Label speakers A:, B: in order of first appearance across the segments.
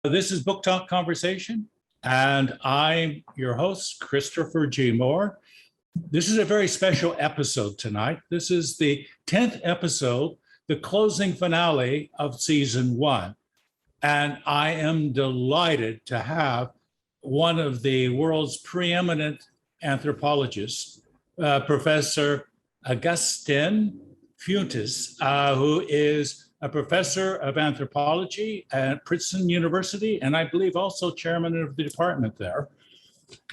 A: This is Book Talk Conversation, and I'm your host, Christopher G. Moore. This is a very special episode tonight. This is the 10th episode, the closing finale of season 1. And I am delighted to have one of the world's preeminent anthropologists, Professor Agustin Fuentes, who is a professor of anthropology at Princeton University, and I believe also chairman of the department there.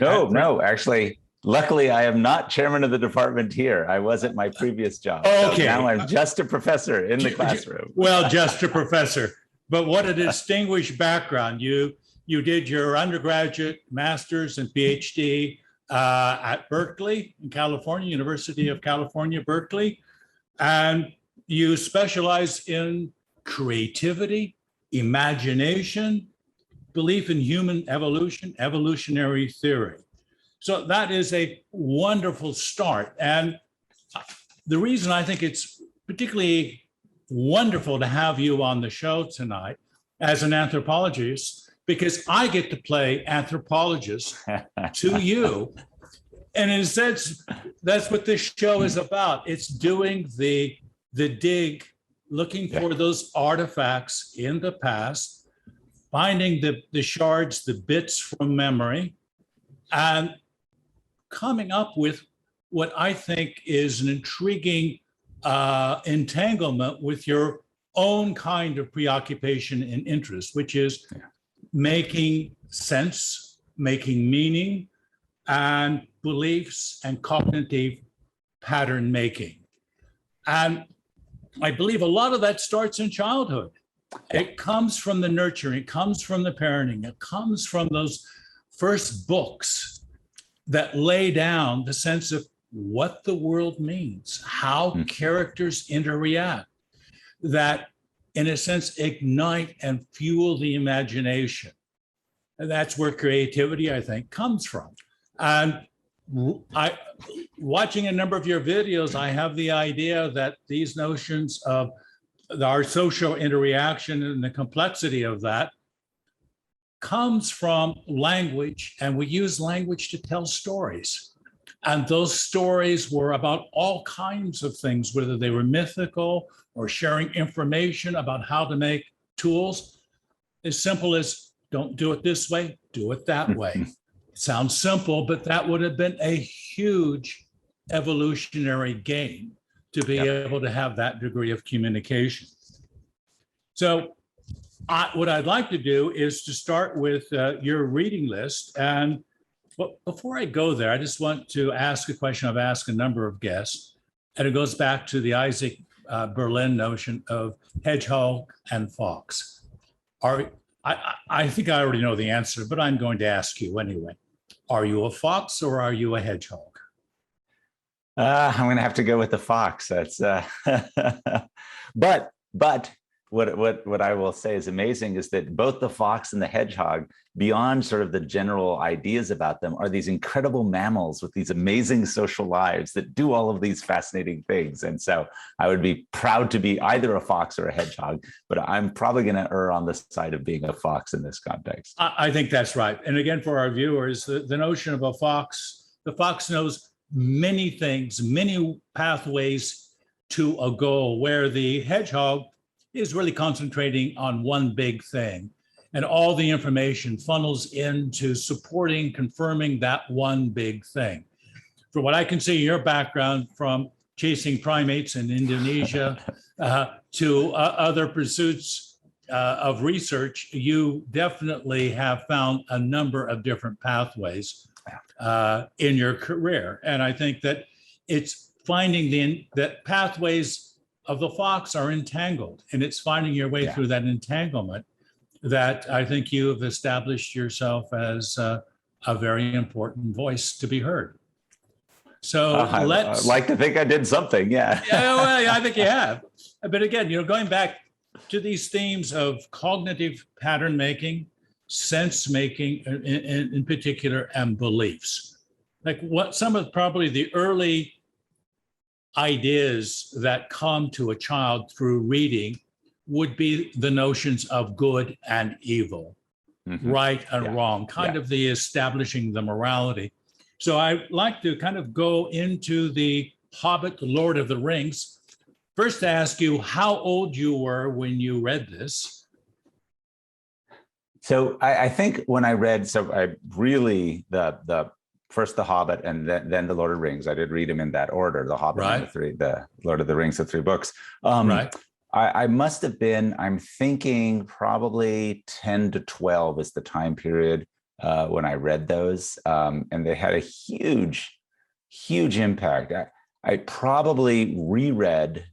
B: No, actually, luckily I am not chairman of the department here. I was at my previous job.
A: Okay.
B: So now I'm just a professor in the classroom.
A: Well, just a professor, but what a distinguished background. You did your undergraduate, master's, and PhD at Berkeley in California, University of California, Berkeley, and you specialize in creativity, imagination, belief in human evolution, evolutionary theory. So that is a wonderful start. And the reason I think it's particularly wonderful to have you on the show tonight as an anthropologist, because I get to play anthropologist to you. And in a sense, that's what this show is about. It's doing the dig, looking for those artifacts in the past, finding the shards, the bits from memory, and coming up with what I think is an intriguing entanglement with your own kind of preoccupation and interest, which is making sense, making meaning, and beliefs and cognitive pattern making. And I believe a lot of that starts in childhood. It comes from the nurturing, it comes from the parenting, it comes from those first books that lay down the sense of what the world means, how characters interact, that in a sense ignite and fuel the imagination. And that's where creativity, I think, comes from. And watching a number of your videos, I have the idea that these notions of our social interaction and the complexity of that comes from language, and we use language to tell stories. And those stories were about all kinds of things, whether they were mythical or sharing information about how to make tools, as simple as don't do it this way, do it that way. Sounds simple, but that would have been a huge evolutionary gain to be able to have that degree of communication. So what I'd like to do is to start with your reading list. And before I go there, I just want to ask a question I've asked a number of guests, and it goes back to the Isaac Berlin notion of hedgehog and fox. I think I already know the answer, but I'm going to ask you anyway. Are you a fox or are you a hedgehog?
B: I'm going to have to go with the fox. That's but what I will say is amazing is that both the fox and the hedgehog, beyond sort of the general ideas about them, are these incredible mammals with these amazing social lives that do all of these fascinating things. And so I would be proud to be either a fox or a hedgehog, but I'm probably going to err on the side of being a fox in this context.
A: I think that's right. And again, for our viewers, the notion of a fox, the fox knows many things, many pathways to a goal, where the hedgehog is really concentrating on one big thing. And all the information funnels into supporting, confirming that one big thing. For what I can see in your background, from chasing primates in Indonesia to other pursuits of research, you definitely have found a number of different pathways in your career. And I think that it's finding that pathways of the fox are entangled, and it's finding your way through that entanglement that I think you have established yourself as a very important voice to be heard. So
B: I'd like to think I did something,
A: yeah, well, I think you have. But again, going back to these themes of cognitive pattern making, sense making in particular, and beliefs. Like what some of probably the early ideas that come to a child through reading would be the notions of good and evil, right and wrong, kind of the establishing the morality. So I'd like to kind of go into the Hobbit, the Lord of the Rings. First, to ask you how old you were when you read this.
B: So I think when I read, so I really, the first the Hobbit and then the Lord of the Rings, I did read them in that order, the Hobbit and the Lord of the Rings, the 3 books. I must have been, I'm thinking probably 10 to 12 is the time period when I read those. And they had a huge, huge impact. I probably reread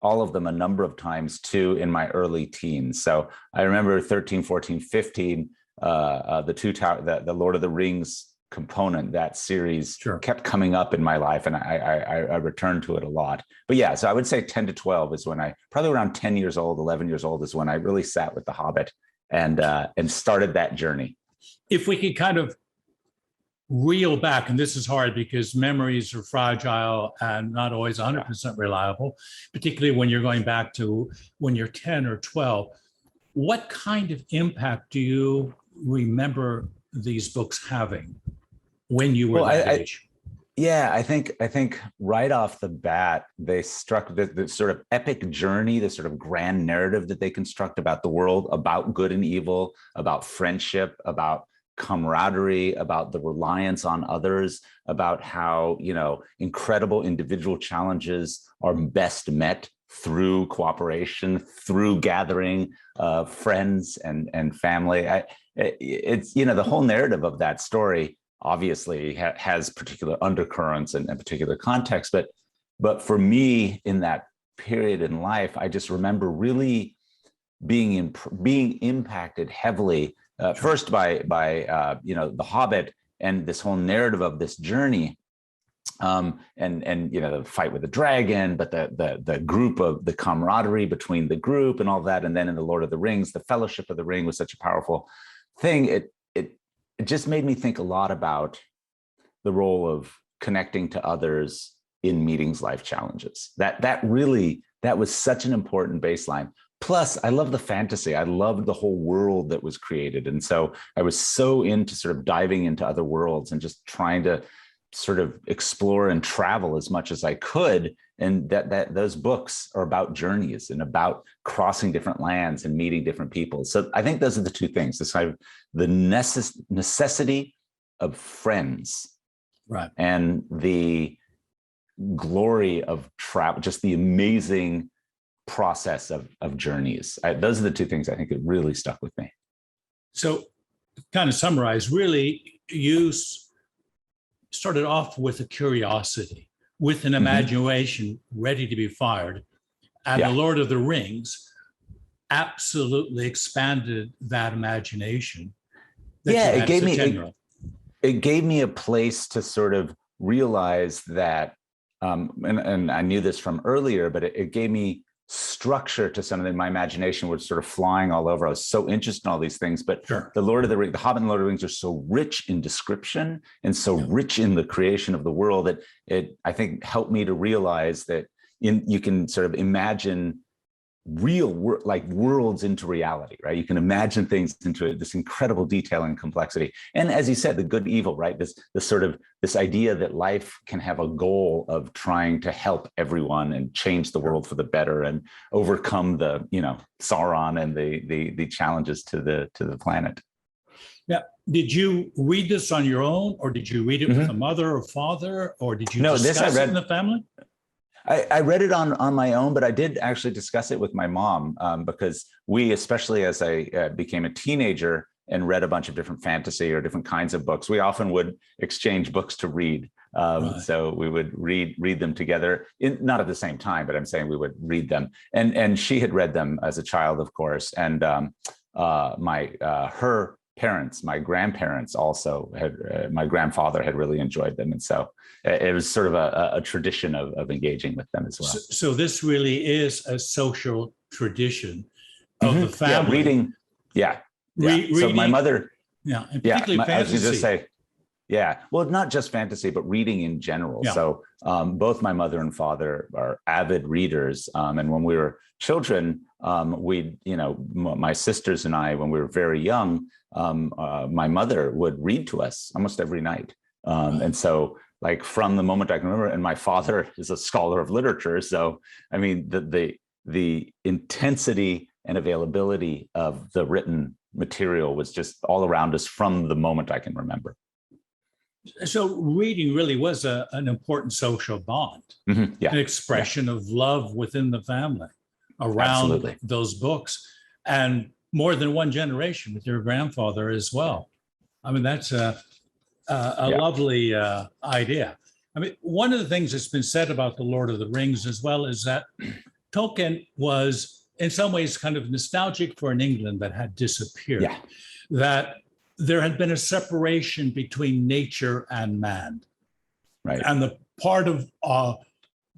B: all of them a number of times too in my early teens. So I remember 13, 14, 15, the Lord of the Rings component, that series kept coming up in my life, and I returned to it a lot. But yeah, so I would say 10 to 12 is when probably around 10 years old, 11 years old is when I really sat with The Hobbit and started that journey.
A: If we could kind of reel back, and this is hard because memories are fragile and not always 100% reliable, particularly when you're going back to when you're 10 or 12, what kind of impact do you remember these books having when you were that age?
B: I think right off the bat, they struck the sort of epic journey, the sort of grand narrative that they construct about the world, about good and evil, about friendship, about camaraderie, about the reliance on others, about how, incredible individual challenges are best met through cooperation, through gathering friends and family. It's, the whole narrative of that story obviously has particular undercurrents and particular context, but for me in that period in life, I just remember really being impacted heavily first by The Hobbit and this whole narrative of this journey, and the fight with the dragon, but the group of the camaraderie between the group and all that, and then in the Lord of the Rings, the Fellowship of the Ring was such a powerful thing. It just made me think a lot about the role of connecting to others in meetings, life challenges. That was such an important baseline. Plus, I love the fantasy. I loved the whole world that was created. And so I was so into sort of diving into other worlds and just trying to sort of explore and travel as much as I could. And that those books are about journeys and about crossing different lands and meeting different people. So I think those are the two things: this kind of the necessity of friends,
A: right,
B: and the glory of travel, just the amazing process of journeys. Those are the two things I think that really stuck with me.
A: So, kind of summarize, really, you started off with a curiosity, with an imagination ready to be fired. And The Lord of the Rings absolutely expanded that imagination.
B: It gave me a place to sort of realize that, and I knew this from earlier, but it gave me structure to something. My imagination was sort of flying all over. I was so interested in all these things, but the Lord of the Rings, the Hobbit and Lord of the Rings are so rich in description and so rich in the creation of the world that it, I think, helped me to realize that you can sort of imagine like worlds into reality, right? You can imagine things into this incredible detail and complexity. And as you said, the good evil, right? This idea that life can have a goal of trying to help everyone and change the world for the better and overcome the, Sauron and the challenges to the planet.
A: Now, did you read this on your own, or did you read it with a mother or father, or did you discuss it in the family?
B: I read it on my own, but I did actually discuss it with my mom because we, especially as I became a teenager and read a bunch of different fantasy or different kinds of books, we often would exchange books to read. So we would read them together, not at the same time, but I'm saying we would read them. And she had read them as a child, of course. And her parents, my grandparents also my grandfather had really enjoyed them. And so it was sort of a tradition of engaging with them as well.
A: So this really is a social tradition of the family.
B: Yeah, reading. Yeah. So my mother.
A: Yeah, and particularly fantasy.
B: I was just say, Yeah. Well, not just fantasy, but reading in general.
A: Yeah.
B: So both my mother and father are avid readers. And when we were children, my sisters and I, when we were very young, my mother would read to us almost every night. And so like from the moment I can remember, and my father is a scholar of literature. So, I mean, the intensity and availability of the written material was just all around us from the moment I can remember.
A: So reading really was an important social bond,
B: Yeah.
A: an expression of love within the family around
B: Absolutely.
A: those books, and more than one generation with your grandfather as well. I mean, that's a lovely idea. I mean, one of the things that's been said about The Lord of the Rings as well is that Tolkien was in some ways kind of nostalgic for an England that had disappeared, that there had been a separation between nature and man.
B: Right.
A: And the part of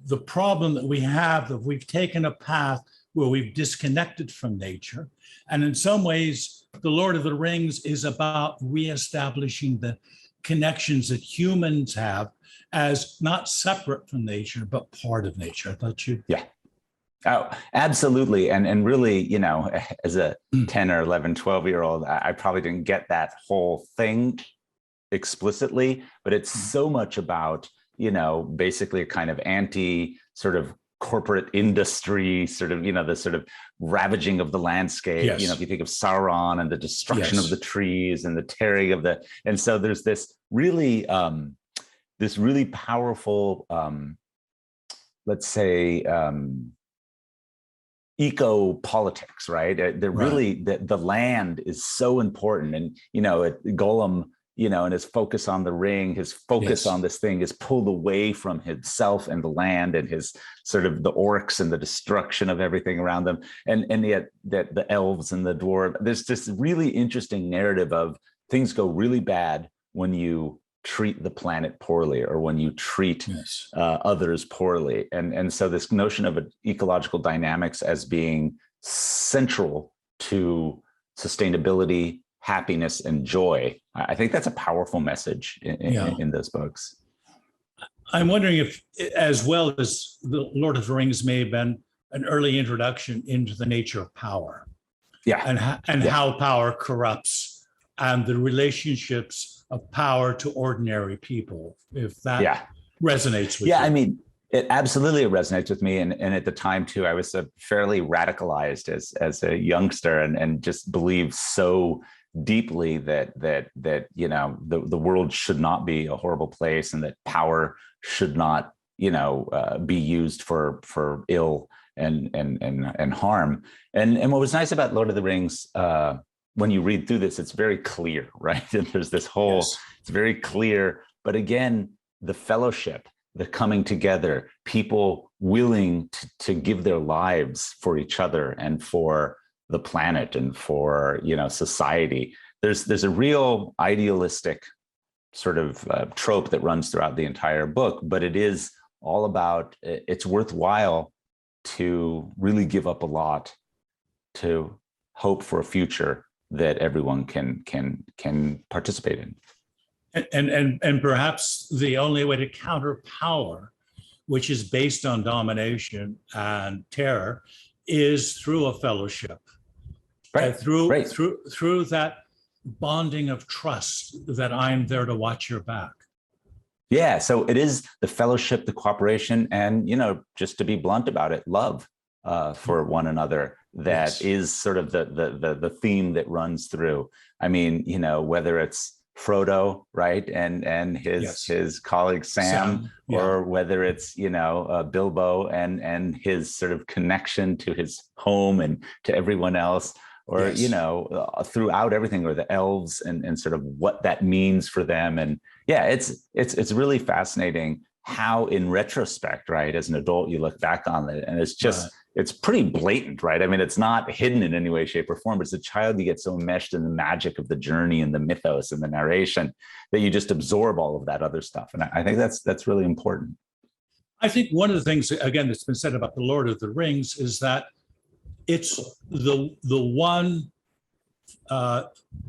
A: the problem that we have, that we've taken a path where we've disconnected from nature. And in some ways, The Lord of the Rings is about reestablishing the connections that humans have as not separate from nature, but part of nature. I thought you.
B: Yeah. Oh, absolutely. And really, as a 10 or 11, 12-year-old, I probably didn't get that whole thing explicitly, but it's so much about, basically a kind of anti sort of corporate industry, sort of, the sort of ravaging of the landscape.
A: Yes.
B: If you think of Sauron and the destruction of the trees and the tearing of and so there's this really powerful, let's say, eco-politics, right? They're really, the land is so important. And, Gollum, and his focus on the ring, his focus on this thing is pulled away from himself and the land and his sort of the orcs and the destruction of everything around them. And yet that the elves and the dwarves, there's this really interesting narrative of things go really bad when you treat the planet poorly or when you treat others poorly. And so this notion of ecological dynamics as being central to sustainability, happiness, and joy, I think that's a powerful message in those books.
A: I'm wondering if, as well as The Lord of the Rings may have been an early introduction into the nature of power.
B: Yeah.
A: And how power corrupts and the relationships of power to ordinary people, if that resonates with you.
B: I mean, it absolutely resonates with me. And at the time too, I was fairly radicalized as a youngster and just believed so deeply that the world should not be a horrible place and that power should not, be used for ill and harm. And what was nice about Lord of the Rings, when you read through this, it's very clear, right? And there's this whole, it's very clear, but again, the fellowship, the coming together, people willing to give their lives for each other and for the planet and for, society. There's a real idealistic sort of trope that runs throughout the entire book, but it is all about, it's worthwhile to really give up a lot to hope for a future that everyone can participate in.
A: And perhaps the only way to counter power, which is based on domination and terror, is through a fellowship, through that bonding of trust that I'm there to watch your back.
B: Yeah, so it is the fellowship, the cooperation, and just to be blunt about it, love for one another. That is sort of the theme that runs through. I mean, whether it's Frodo, right, and his colleague Sam, or whether it's Bilbo and his sort of connection to his home and to everyone else, or throughout everything, or the elves and sort of what that means for them. And it's really fascinating how, in retrospect, right, as an adult, you look back on it and it's just. It's pretty blatant, right? I mean, it's not hidden in any way, shape, or form. But as a child, you get so enmeshed in the magic of the journey and the mythos and the narration that you just absorb all of that other stuff. And I think that's really important.
A: I think one of the things, again, that's been said about The Lord of the Rings is that it's the one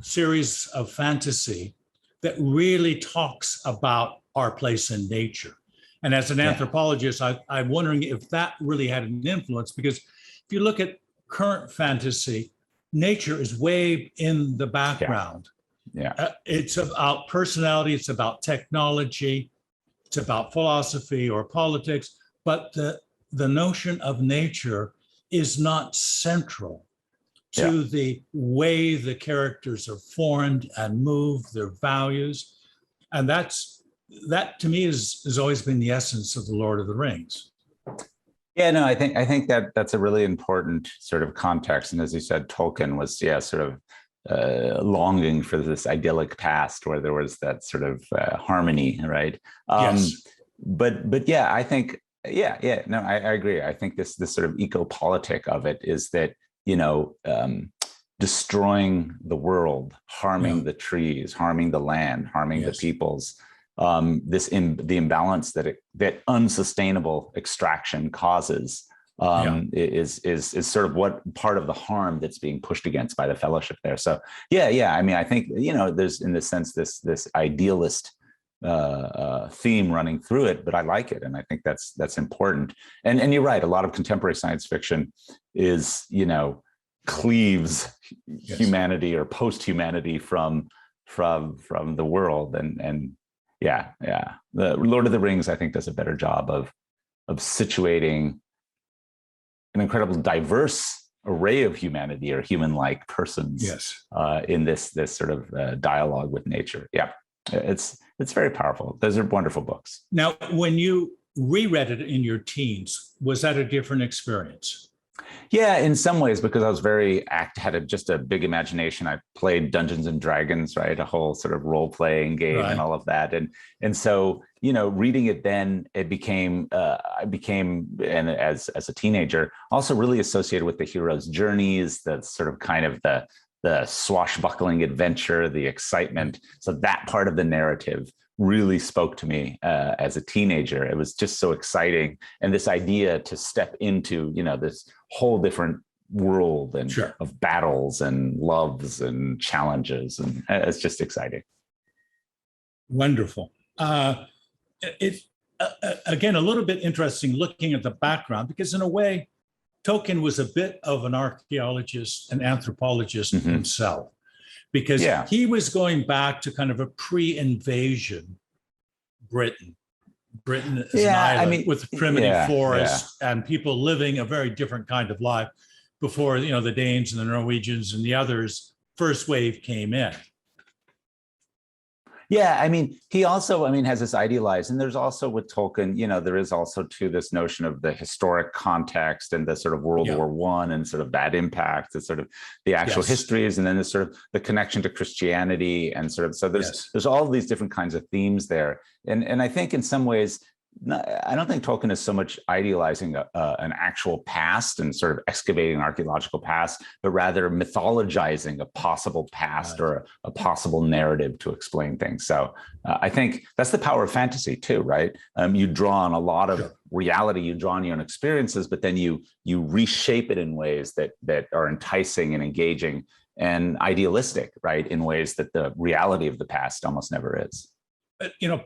A: series of fantasy that really talks about our place in nature. And as an anthropologist, I'm wondering if that really had an influence, because if you look at current fantasy, nature is way in the background. It's about personality, it's about technology, it's about philosophy or politics, but the notion of nature is not central to the way the characters are formed and move, their values. And that to me has always been the essence of the Lord of the Rings.
B: Yeah, no, I think that's a really important sort of context. And as you said, Tolkien was, sort of longing for this idyllic past where there was that sort of harmony, right?
A: Yes.
B: But yeah, I think, no, I agree. I think this sort of eco-politic of it is that, destroying the world, harming the trees, harming the land, harming the peoples, the imbalance that unsustainable extraction causes is sort of what part of the harm that's being pushed against by the fellowship there. So I mean, I think there's in this sense this idealist theme running through it, but I like it, and I think that's important. And you're right, a lot of contemporary science fiction is cleaves humanity or post-humanity from the world, and the Lord of the Rings, I think, does a better job of situating an incredibly diverse array of humanity or human-like persons in this sort of dialogue with nature. It's very powerful. Those are wonderful books.
A: Now, when you reread it in your teens, was that a different experience?
B: Yeah, in some ways, because I was had just a big imagination. I played Dungeons and Dragons, right? A whole sort of role-playing game and all of that. And so, reading it then, I became, and as a teenager, also really associated with the hero's journeys, the sort of kind of the swashbuckling adventure, the excitement. So that part of the narrative really spoke to me as a teenager. It was just so exciting. And this idea to step into, this whole different world and of battles and loves and challenges. And it's just exciting.
A: Wonderful. It's again, a little bit interesting looking at the background, because in a way, Tolkien was a bit of an archaeologist, an anthropologist himself, because he was going back to kind of a pre-invasion Britain. Britain is an island with primitive forests and people living a very different kind of life before, the Danes and the Norwegians and the others, first wave came in.
B: Yeah, I mean, he also, has this idealized, and there's also with Tolkien, there is also too this notion of the historic context and the sort of World War I and sort of that impact, the sort of the actual histories, and then the sort of the connection to Christianity and sort of, so there's all of these different kinds of themes there. And I think in some ways, I don't think Tolkien is so much idealizing an actual past and sort of excavating an archaeological past, but rather mythologizing a possible past or a possible narrative to explain things. So I think that's the power of fantasy too, right? You draw on a lot of reality, you draw on your own experiences, but then you reshape it in ways that are enticing and engaging and idealistic, right? In ways that the reality of the past almost never is.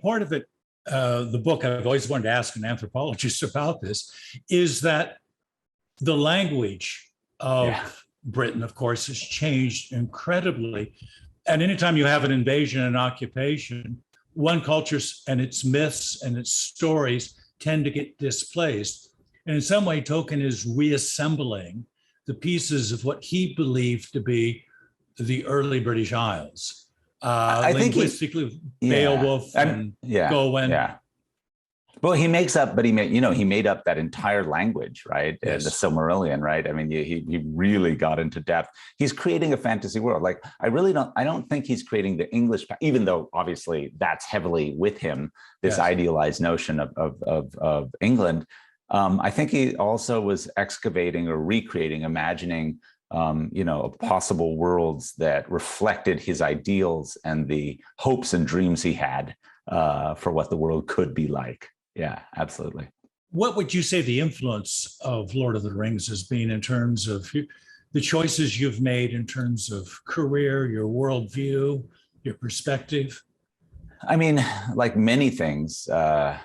A: Part of it, the book, I've always wanted to ask an anthropologist about this, is that the language of Britain, of course, has changed incredibly. And anytime you have an invasion and occupation, one culture and its myths and its stories tend to get displaced. And in some way, Tolkien is reassembling the pieces of what he believed to be the early British Isles. I linguistically, Beowulf and Gawain. Yeah.
B: Well, he made up that entire language, right? The Silmarillion, right? I mean, he really got into depth. He's creating a fantasy world. Like, I don't think he's creating the English, even though obviously that's heavily with him, this idealized notion of England. I think he also was excavating or recreating, imagining possible worlds that reflected his ideals and the hopes and dreams he had for what the world could be like. Yeah, absolutely.
A: What would you say the influence of Lord of the Rings has been in terms of the choices you've made in terms of career, your worldview, your perspective?
B: I mean, like many things, I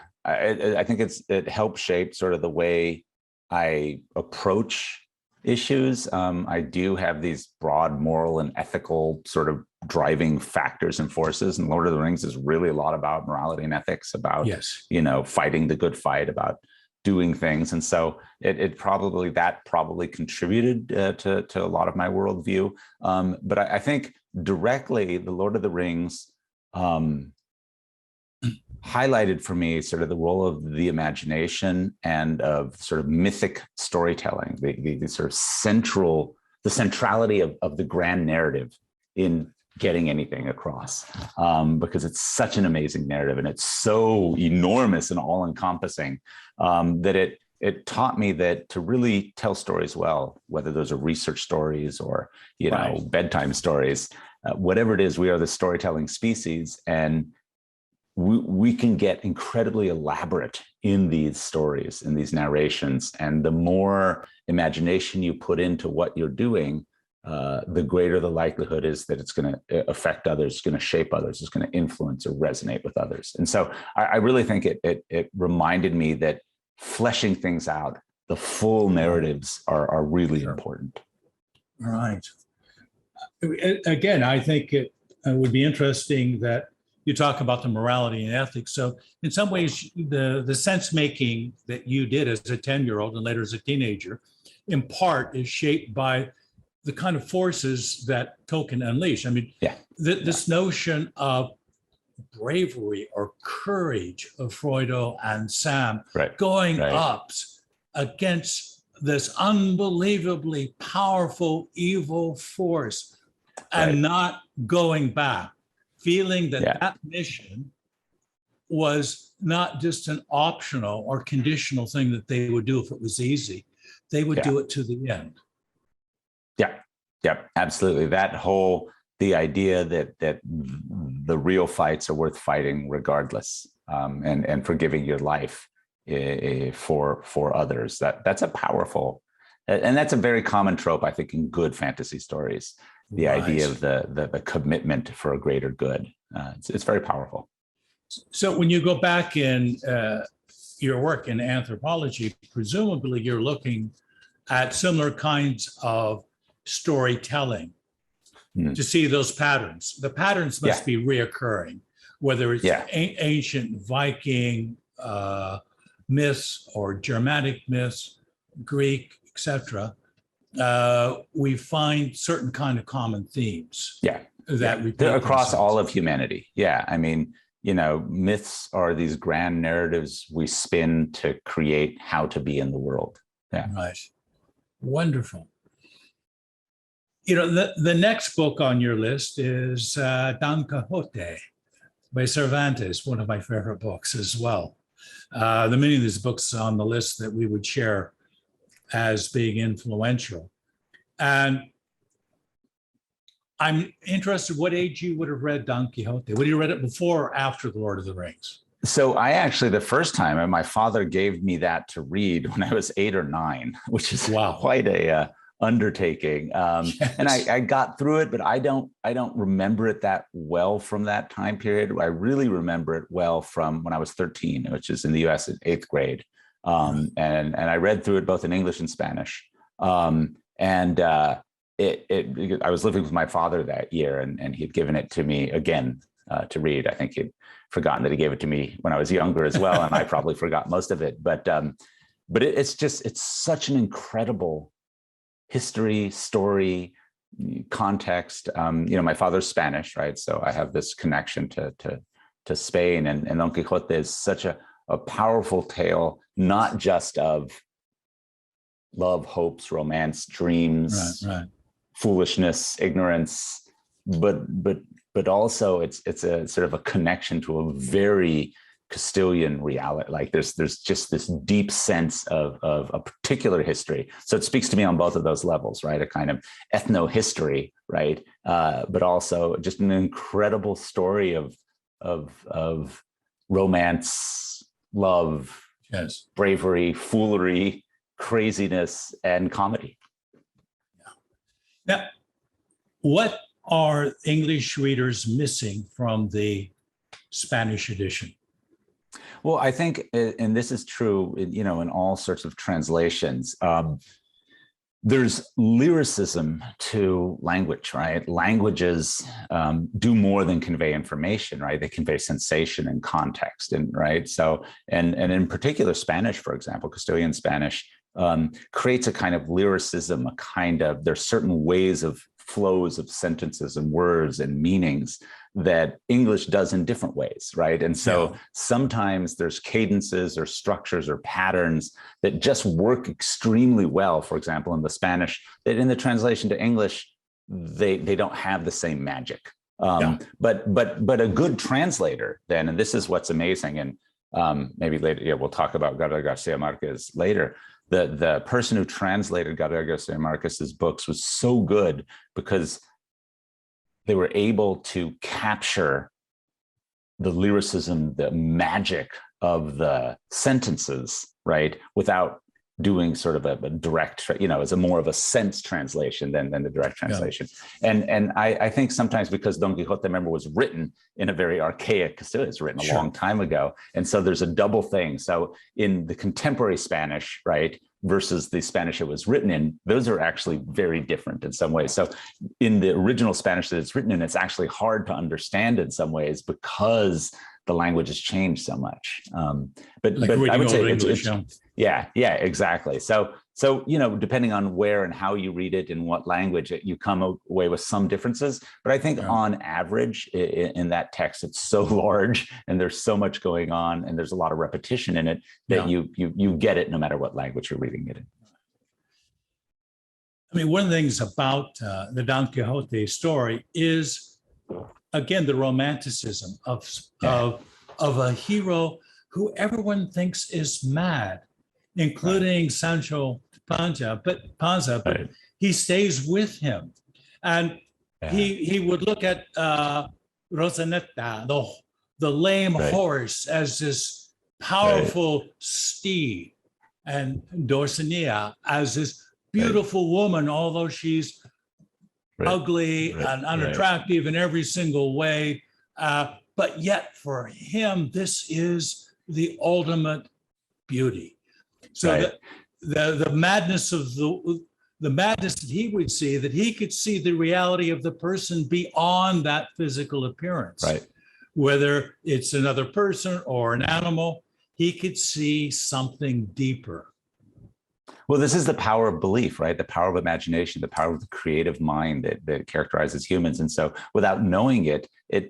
B: think it helps shape sort of the way I approach issues. I do have these broad moral and ethical sort of driving factors and forces, and Lord of the Rings is really a lot about morality and ethics, about
A: Yes.
B: fighting the good fight, about doing things, and so it probably contributed to a lot of my worldview. But I think directly, the Lord of the Rings highlighted for me sort of the role of the imagination and of sort of mythic storytelling, the sort of centrality of the grand narrative in getting anything across, because it's such an amazing narrative and it's so enormous and all-encompassing, that it taught me that to really tell stories well, whether those are research stories or
A: Right.
B: bedtime stories, whatever it is, we are the storytelling species, and we can get incredibly elaborate in these stories, in these narrations. And the more imagination you put into what you're doing, the greater the likelihood is that it's going to affect others, it's going to shape others, it's going to influence or resonate with others. And so I really think it reminded me that fleshing things out, the full narratives are really important.
A: Right. Again, I think it would be interesting that you talk about the morality and ethics. So in some ways, the sense making that you did as a 10-year-old and later as a teenager, in part is shaped by the kind of forces that Tolkien unleashed. I mean, this notion of bravery or courage of Frodo and Sam going up against this unbelievably powerful evil force and not going back, feeling that that mission was not just an optional or conditional thing that they would do if it was easy. They would do it to the end.
B: Yeah, absolutely. The idea that the real fights are worth fighting regardless, and for giving your life for others. That's a powerful, and that's a very common trope, I think, in good fantasy stories. The idea of the commitment for a greater good. It's very powerful.
A: So when you go back in your work in anthropology, presumably you're looking at similar kinds of storytelling to see those patterns. The patterns must be reoccurring, whether it's ancient Viking myths or Germanic myths, Greek, etc. We find certain kind of common themes. That repeat
B: across
A: themselves.
B: all of humanity. Yeah, I mean, myths are these grand narratives we spin to create how to be in the world. Yeah,
A: right. Wonderful. The next book on your list is Don Quixote by Cervantes, one of my favorite books as well. There are many of these books on the list that we would share as being influential. And I'm interested what age you would have read Don Quixote. Would you read it before or after The Lord of the Rings?
B: So I actually, the first time, my father gave me that to read when I was 8 or 9, which is quite a undertaking. And I got through it, but I don't remember it that well from that time period. I really remember it well from when I was 13, which is in the US in 8th grade. And I read through it both in English and Spanish. I was living with my father that year, and he had given it to me again to read. I think he'd forgotten that he gave it to me when I was younger as well, and I probably forgot most of it. But it's such an incredible history, story, context. My father's Spanish, right? So I have this connection to Spain, and Don Quixote is such a powerful tale, not just of love, hopes, romance, dreams, foolishness, ignorance, but also it's a sort of a connection to a very Castilian reality. Like there's just this deep sense of a particular history. So it speaks to me on both of those levels, right? A kind of ethno-history, right? But also just an incredible story of romance, love, bravery, foolery, craziness, and comedy.
A: Now, what are English readers missing from the Spanish edition?
B: Well, I think, and this is true, in all sorts of translations. There's lyricism to language, right? Languages do more than convey information, right? They convey sensation and context, and right. So, and in particular, Spanish, for example, Castilian Spanish creates a kind of lyricism, there's certain ways of flows of sentences and words and meanings that English does in different ways, right? And so sometimes there's cadences or structures or patterns that just work extremely well, for example, in the Spanish, that in the translation to English, they don't have the same magic. But a good translator then, and this is what's amazing, and maybe later, we'll talk about Gabriel Garcia Marquez later. The person who translated Gabriel Garcia Marquez's books was so good because they were able to capture the lyricism, the magic of the sentences, right, without doing sort of a direct, as a more of a sense translation than the direct translation. And I think sometimes because Don Quixote, remember, was written in a very archaic Castilian, it's written a long time ago. And so there's a double thing. So in the contemporary Spanish, right, versus the Spanish it was written in, those are actually very different in some ways. So in the original Spanish that it's written in, it's actually hard to understand in some ways because the language has changed so much. But I would say English, exactly. So depending on where and how you read it and what language, you come away with some differences. But I think on average in that text, it's so large and there's so much going on and there's a lot of repetition in it that you get it no matter what language you're reading it in.
A: I mean, one of the things about the Don Quixote story is, again, the romanticism of a hero who everyone thinks is mad, including Sancho Panza, but he stays with him. And he would look at Rosanetta, the lame horse, as this powerful steed, and Dulcinea as this beautiful woman, although she's ugly and unattractive in every single way. But yet for him, this is the ultimate beauty. So the madness of the madness that he would see, that he could see the reality of the person beyond that physical appearance. Right. Whether it's another person or an animal, he could see something deeper.
B: Well, this is the power of belief, right? The power of imagination, the power of the creative mind that characterizes humans. And so without knowing it,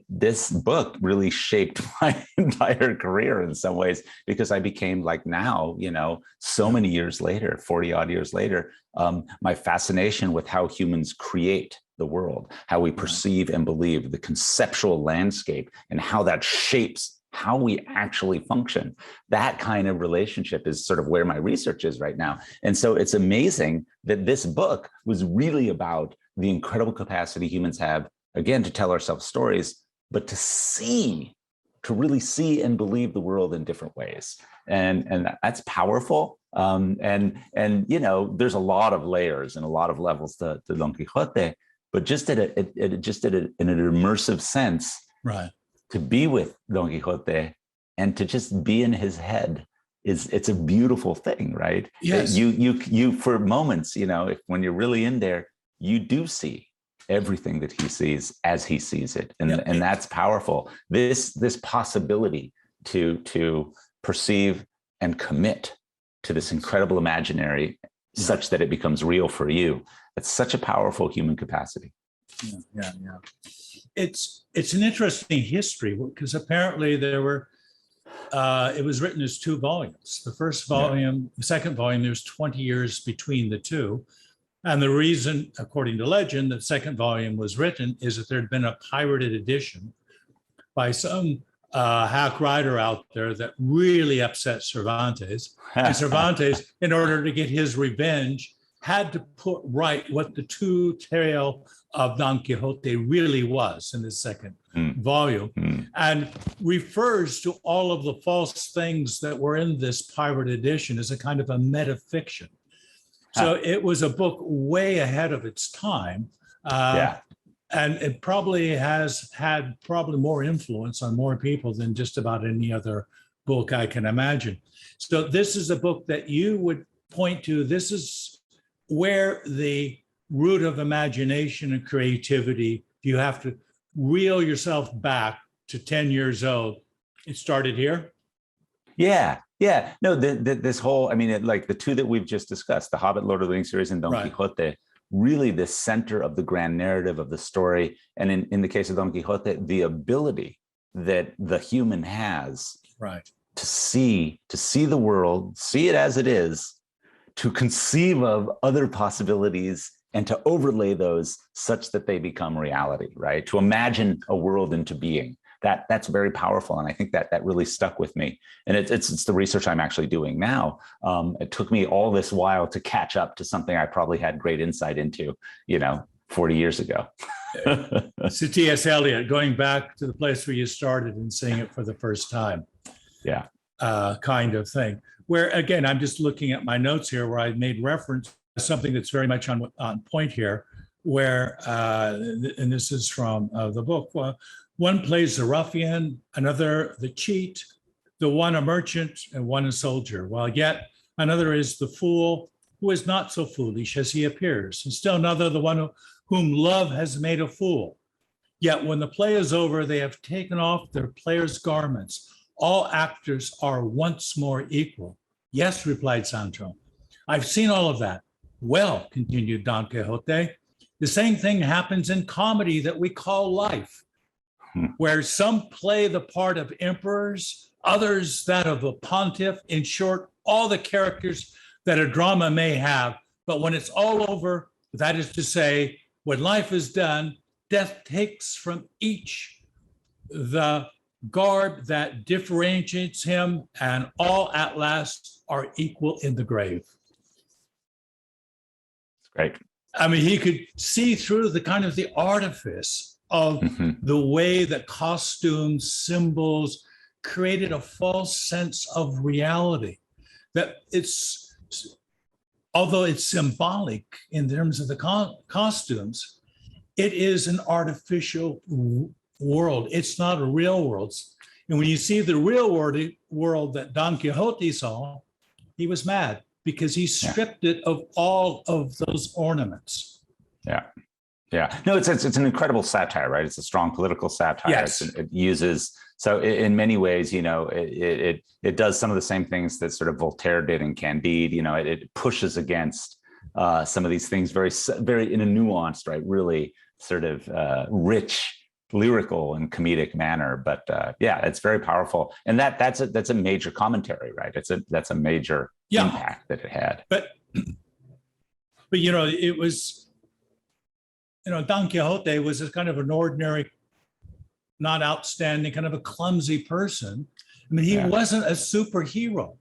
B: this book really shaped my entire career in some ways, because I became, like now, so many years later, 40 odd years later, my fascination with how humans create the world, how we perceive and believe, the conceptual landscape, and how that shapes how we actually function. That kind of relationship is sort of where my research is right now. And so it's amazing that this book was really about the incredible capacity humans have, again, to tell ourselves stories, but to really see and believe the world in different ways. And that's powerful. And there's a lot of layers and a lot of levels to Don Quixote, but just in an immersive sense, right? To be with Don Quixote and to just be in his head it's a beautiful thing, right? Yes. You for moments, when you're really in there, you do see everything that he sees as he sees it, and that's powerful. This possibility to perceive and commit to this incredible imaginary, such that it becomes real for you. It's such a powerful human capacity.
A: Yeah. It's an interesting history, because apparently there were it was written as 2 volumes. The first volume, the second volume, there's 20 years between the two. And the reason, according to legend, the second volume was written is that there had been a pirated edition by some hack writer out there that really upset Cervantes. And Cervantes, in order to get his revenge, had to put right what the true tale of Don Quixote really was in the second volume, and refers to all of the false things that were in this pirate edition as a kind of a metafiction. So it was a book way ahead of its time. And it probably has had probably more influence on more people than just about any other book I can imagine. So this is a book that you would point to. This is where the root of imagination and creativity, you have to reel yourself back to 10 years old. It started here?
B: Yeah. No, this whole, I mean, like the two that we've just discussed, the Hobbit, Lord of the Rings series, and Don Quixote, really the center of the grand narrative of the story. And in the case of Don Quixote, the ability that the human has to see the world, see it as it is, to conceive of other possibilities and to overlay those such that they become reality, right? To imagine a world into being. That's very powerful. And I think that really stuck with me. And it's the research I'm actually doing now. It took me all this while to catch up to something I probably had great insight into, 40 years ago.
A: So T.S. Eliot, going back to the place where you started and seeing it for the first time.
B: Yeah.
A: Kind of thing. Where, again, I'm just looking at my notes here where I made reference to something that's very much on point here, where, and this is from the book, one plays the ruffian, another the cheat, the one a merchant, and one a soldier, while yet another is the fool who is not so foolish as he appears, and still another the one whom love has made a fool. Yet when the play is over, they have taken off their players' garments. All actors are once more equal. Yes, replied Sancho. I've seen all of that. Well, continued Don Quixote, the same thing happens in comedy that we call life, where some play the part of emperors, others that of a pontiff, in short, all the characters that a drama may have. But when it's all over, that is to say, when life is done, death takes from each the garb that differentiates him, and all at last are equal in the grave.
B: Great.
A: I mean, he could see through the kind of the artifice of the way that costumes, symbols created a false sense of reality. That it's, although it's symbolic in terms of the costumes, it is an artificial world. It's not a real world. And when you see the real world that Don Quixote saw, he was mad because he stripped it of all of those ornaments.
B: Yeah. No, it's an incredible satire, right? It's a strong political satire.
A: Yes.
B: It uses, so in many ways, it does some of the same things that sort of Voltaire did in Candide. It pushes against some of these things very, very in a nuanced, right? Really sort of rich, lyrical and comedic manner. But it's very powerful. And that's a major commentary, right? That's a major impact that it had.
A: But it was, Don Quixote was a kind of an ordinary, not outstanding, kind of a clumsy person. I mean, he wasn't a superhero.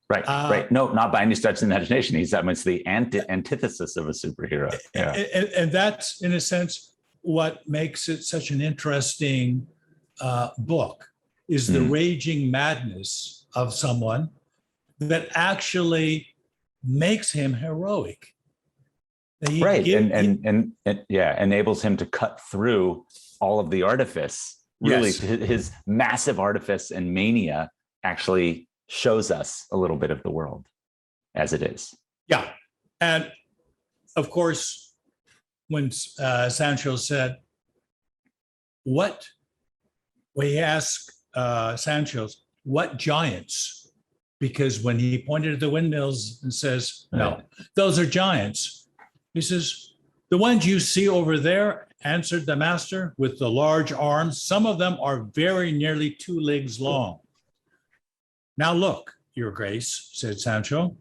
B: Right. No, not by any stretch of the imagination. He's almost the antithesis of a superhero. Yeah.
A: And that's, in a sense, what makes it such an interesting book, is the raging madness of someone that actually makes him heroic.
B: And enables him to cut through all of the artifice. Really, his massive artifice and mania actually shows us a little bit of the world as it is.
A: Yeah. And of course, when Sancho said, he asked Sancho's, what giants? Because when he pointed at the windmills and says, no, those are giants. He says, the ones you see over there, answered the master, with the large arms. Some of them are very nearly 2 leagues long. Now look, your grace, said Sancho.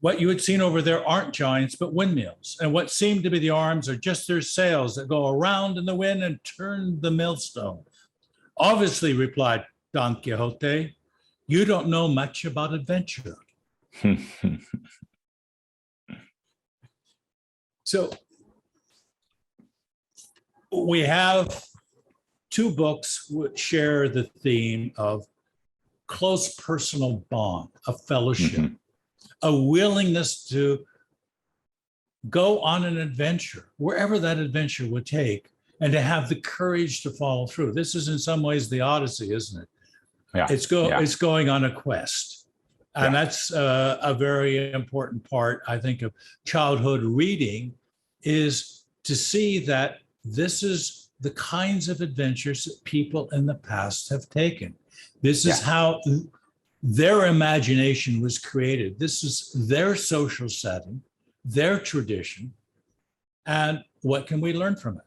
A: What you had seen over there aren't giants, but windmills. And what seem to be the arms are just their sails that go around in the wind and turn the millstone. Obviously, replied Don Quixote, you don't know much about adventure. So we have 2 books which share the theme of close personal bond, a fellowship, a willingness to go on an adventure, wherever that adventure would take, and to have the courage to follow through. This is in some ways the Odyssey, isn't it?
B: Yeah.
A: It's going on a quest. And that's a very important part, I think, of childhood reading, is to see that this is the kinds of adventures that people in the past have taken. This is how their imagination was created. This is their social setting, their tradition, and what can we learn from it?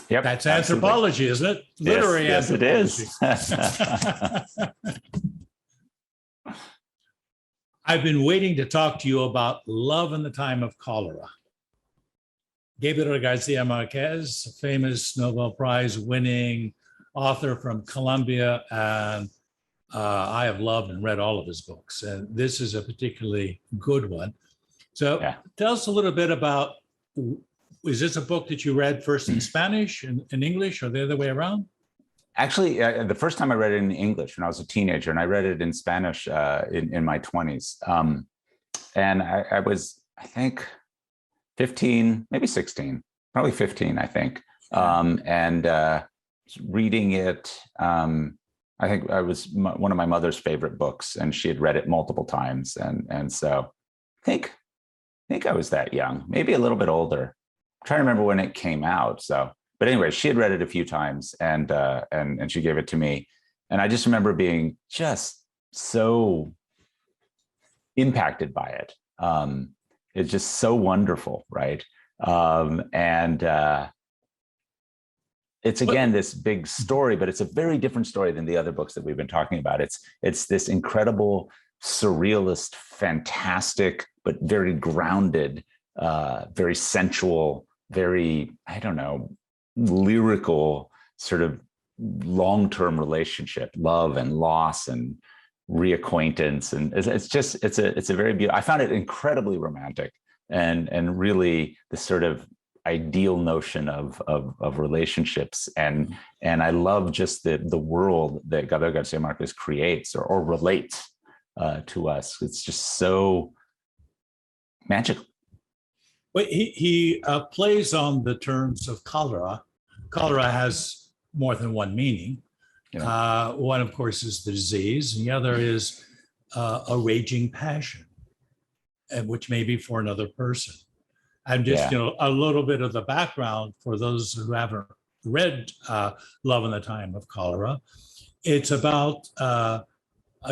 B: Yep,
A: that's anthropology, isn't it? Literary anthropology.
B: Yes, it is.
A: I've been waiting to talk to you about Love in the Time of Cholera. Gabriel Garcia Marquez, famous Nobel Prize winning author from Colombia, and I have loved and read all of his books, and this is a particularly good one. So tell us a little bit about, is this a book that you read first in Spanish and in English, or the other way around?
B: Actually, the first time I read it in English when I was a teenager, and I read it in Spanish in my 20s. And I was, I think, 15, maybe 16, probably 15, I think. And reading it, I think I was one of my mother's favorite books, and she had read it multiple times. And so I think I was that young, maybe a little bit older. I'm trying to remember when it came out. So, but anyway, she had read it a few times, and she gave it to me. And I just remember being just so impacted by it. It's just so wonderful, right? It's again this big story, but it's a very different story than the other books that we've been talking about. It's this incredible, surrealist, fantastic, but very grounded, very sensual, very, I don't know, lyrical sort of long-term relationship, love and loss and reacquaintance. And it's a very beautiful, I found it incredibly romantic and really the sort of ideal notion of relationships. And I love just the world that Gabriel Garcia Marquez creates or relates to us. It's just so magical.
A: Well, he plays on the terms of cholera. Cholera has more than one meaning. One, of course, is the disease, and the other is a raging passion, which may be for another person. And just a little bit of the background for those who haven't read Love in the Time of Cholera. It's about a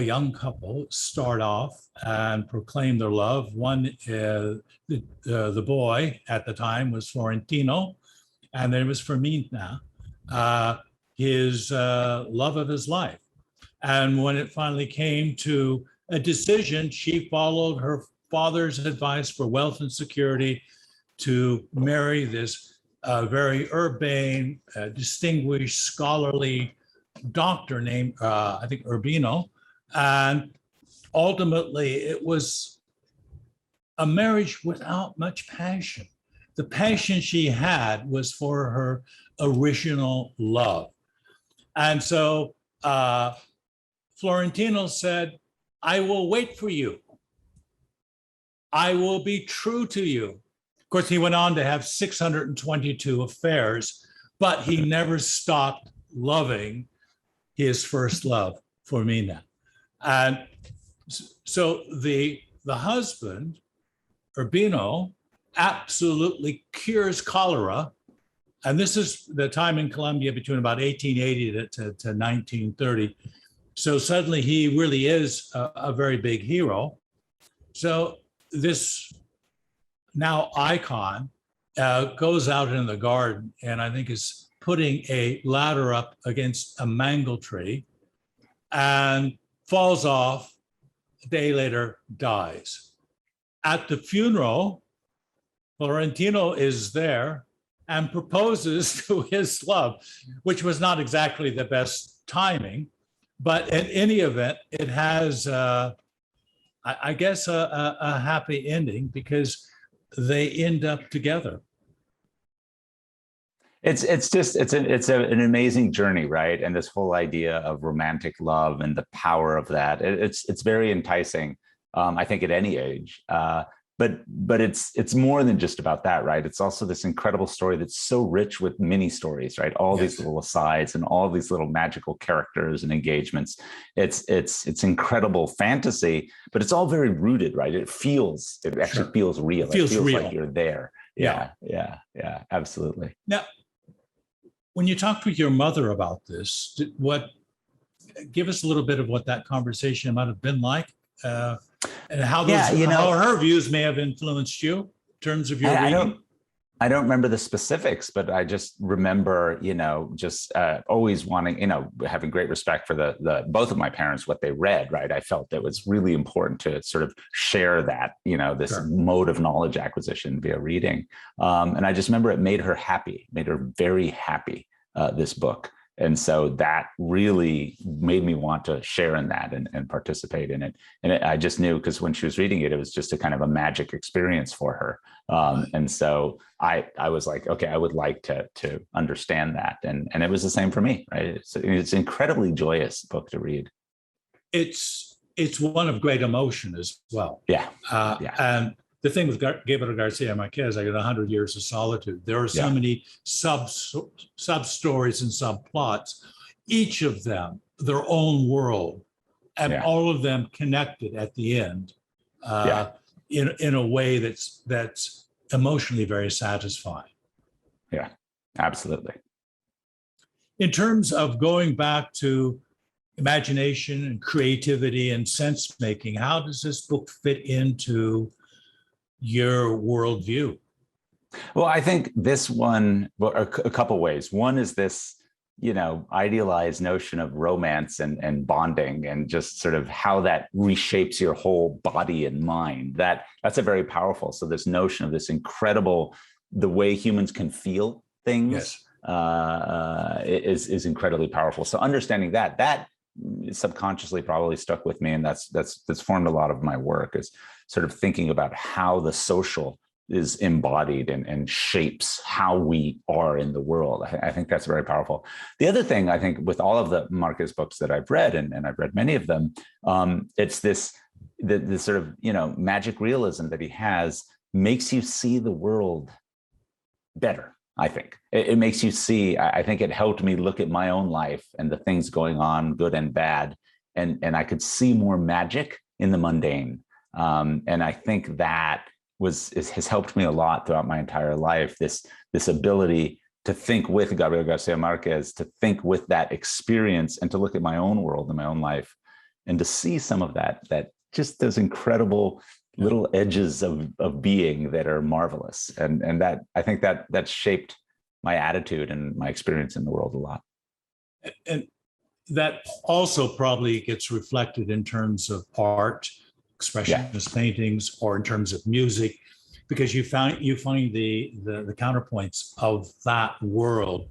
A: young couple start off and proclaim their love. One, the boy at the time was Florentino, and then it was Fermina, his love of his life. And when it finally came to a decision, she followed her father's advice for wealth and security to marry this very urbane, distinguished, scholarly doctor named, I think, Urbino. And ultimately, it was a marriage without much passion. The passion she had was for her original love. And so Florentino said, I will wait for you. I will be true to you. Of course, he went on to have 622 affairs, but he never stopped loving his first love, Fermina. And so the husband, Urbino, absolutely cures cholera. And this is the time in Colombia between about 1880 to 1930. So suddenly he really is a very big hero. So this now icon goes out in the garden, and I think is putting a ladder up against a mango tree and falls off, a day later dies. At the funeral, Florentino is there and proposes to his love, which was not exactly the best timing, but in any event, it has, I guess, a happy ending because they end up together.
B: It's an amazing journey, right? And this whole idea of romantic love and the power of that, it's very enticing, I think, at any age. but it's more than just about that, right? It's also this incredible story that's so rich with mini stories, right? All these little asides and all these little magical characters and engagements. It's incredible fantasy, but it's all very rooted, right? It actually feels real. It feels real. Like you're there. Yeah, absolutely.
A: Now, when you talked with your mother about this, give us a little bit of what that conversation might have been like, and how her views may have influenced you in terms of your reading.
B: I don't remember the specifics, but I just remember, just always wanting, having great respect for the both of my parents, what they read, right? I felt it was really important to sort of share that, this mode of knowledge acquisition via reading. And I just remember it made her very happy, this book. And so that really made me want to share in that and participate in it. And I just knew, because when she was reading it, it was just a kind of a magic experience for her. And so I was like, okay, I would like to understand that. And it was the same for me, right? It's an incredibly joyous book to read.
A: It's one of great emotion as well.
B: Yeah.
A: And the thing with Gabriel Garcia Marquez, like in 100 Years of Solitude, there are so many sub-stories and subplots, each of them their own world, and all of them connected at the end in a way that's emotionally very satisfying.
B: Yeah, absolutely.
A: In terms of going back to imagination and creativity and sense making, how does this book fit into your worldview?
B: Well, I think this one, a couple ways. One is this, idealized notion of romance and bonding, and just sort of how that reshapes your whole body and mind. That's a very powerful. So this notion of this incredible, the way humans can feel things is incredibly powerful. So understanding that subconsciously probably stuck with me, and that's formed a lot of my work, is sort of thinking about how the social is embodied and shapes how we are in the world. I think that's very powerful. The other thing, I think, with all of the Marquez books that I've read, and I've read many of them, it's this sort of magic realism that he has makes you see the world better. I think it makes you see. I think it helped me look at my own life and the things going on, good and bad, and I could see more magic in the mundane. And I think that has helped me a lot throughout my entire life. This ability to think with Gabriel Garcia Marquez, to think with that experience, and to look at my own world and my own life, and to see some of that just those incredible little edges of being that are marvelous. And that, I think that shaped my attitude and my experience in the world a lot.
A: And that also probably gets reflected in terms of art, expressionist paintings, or in terms of music, because you find the counterpoints of that world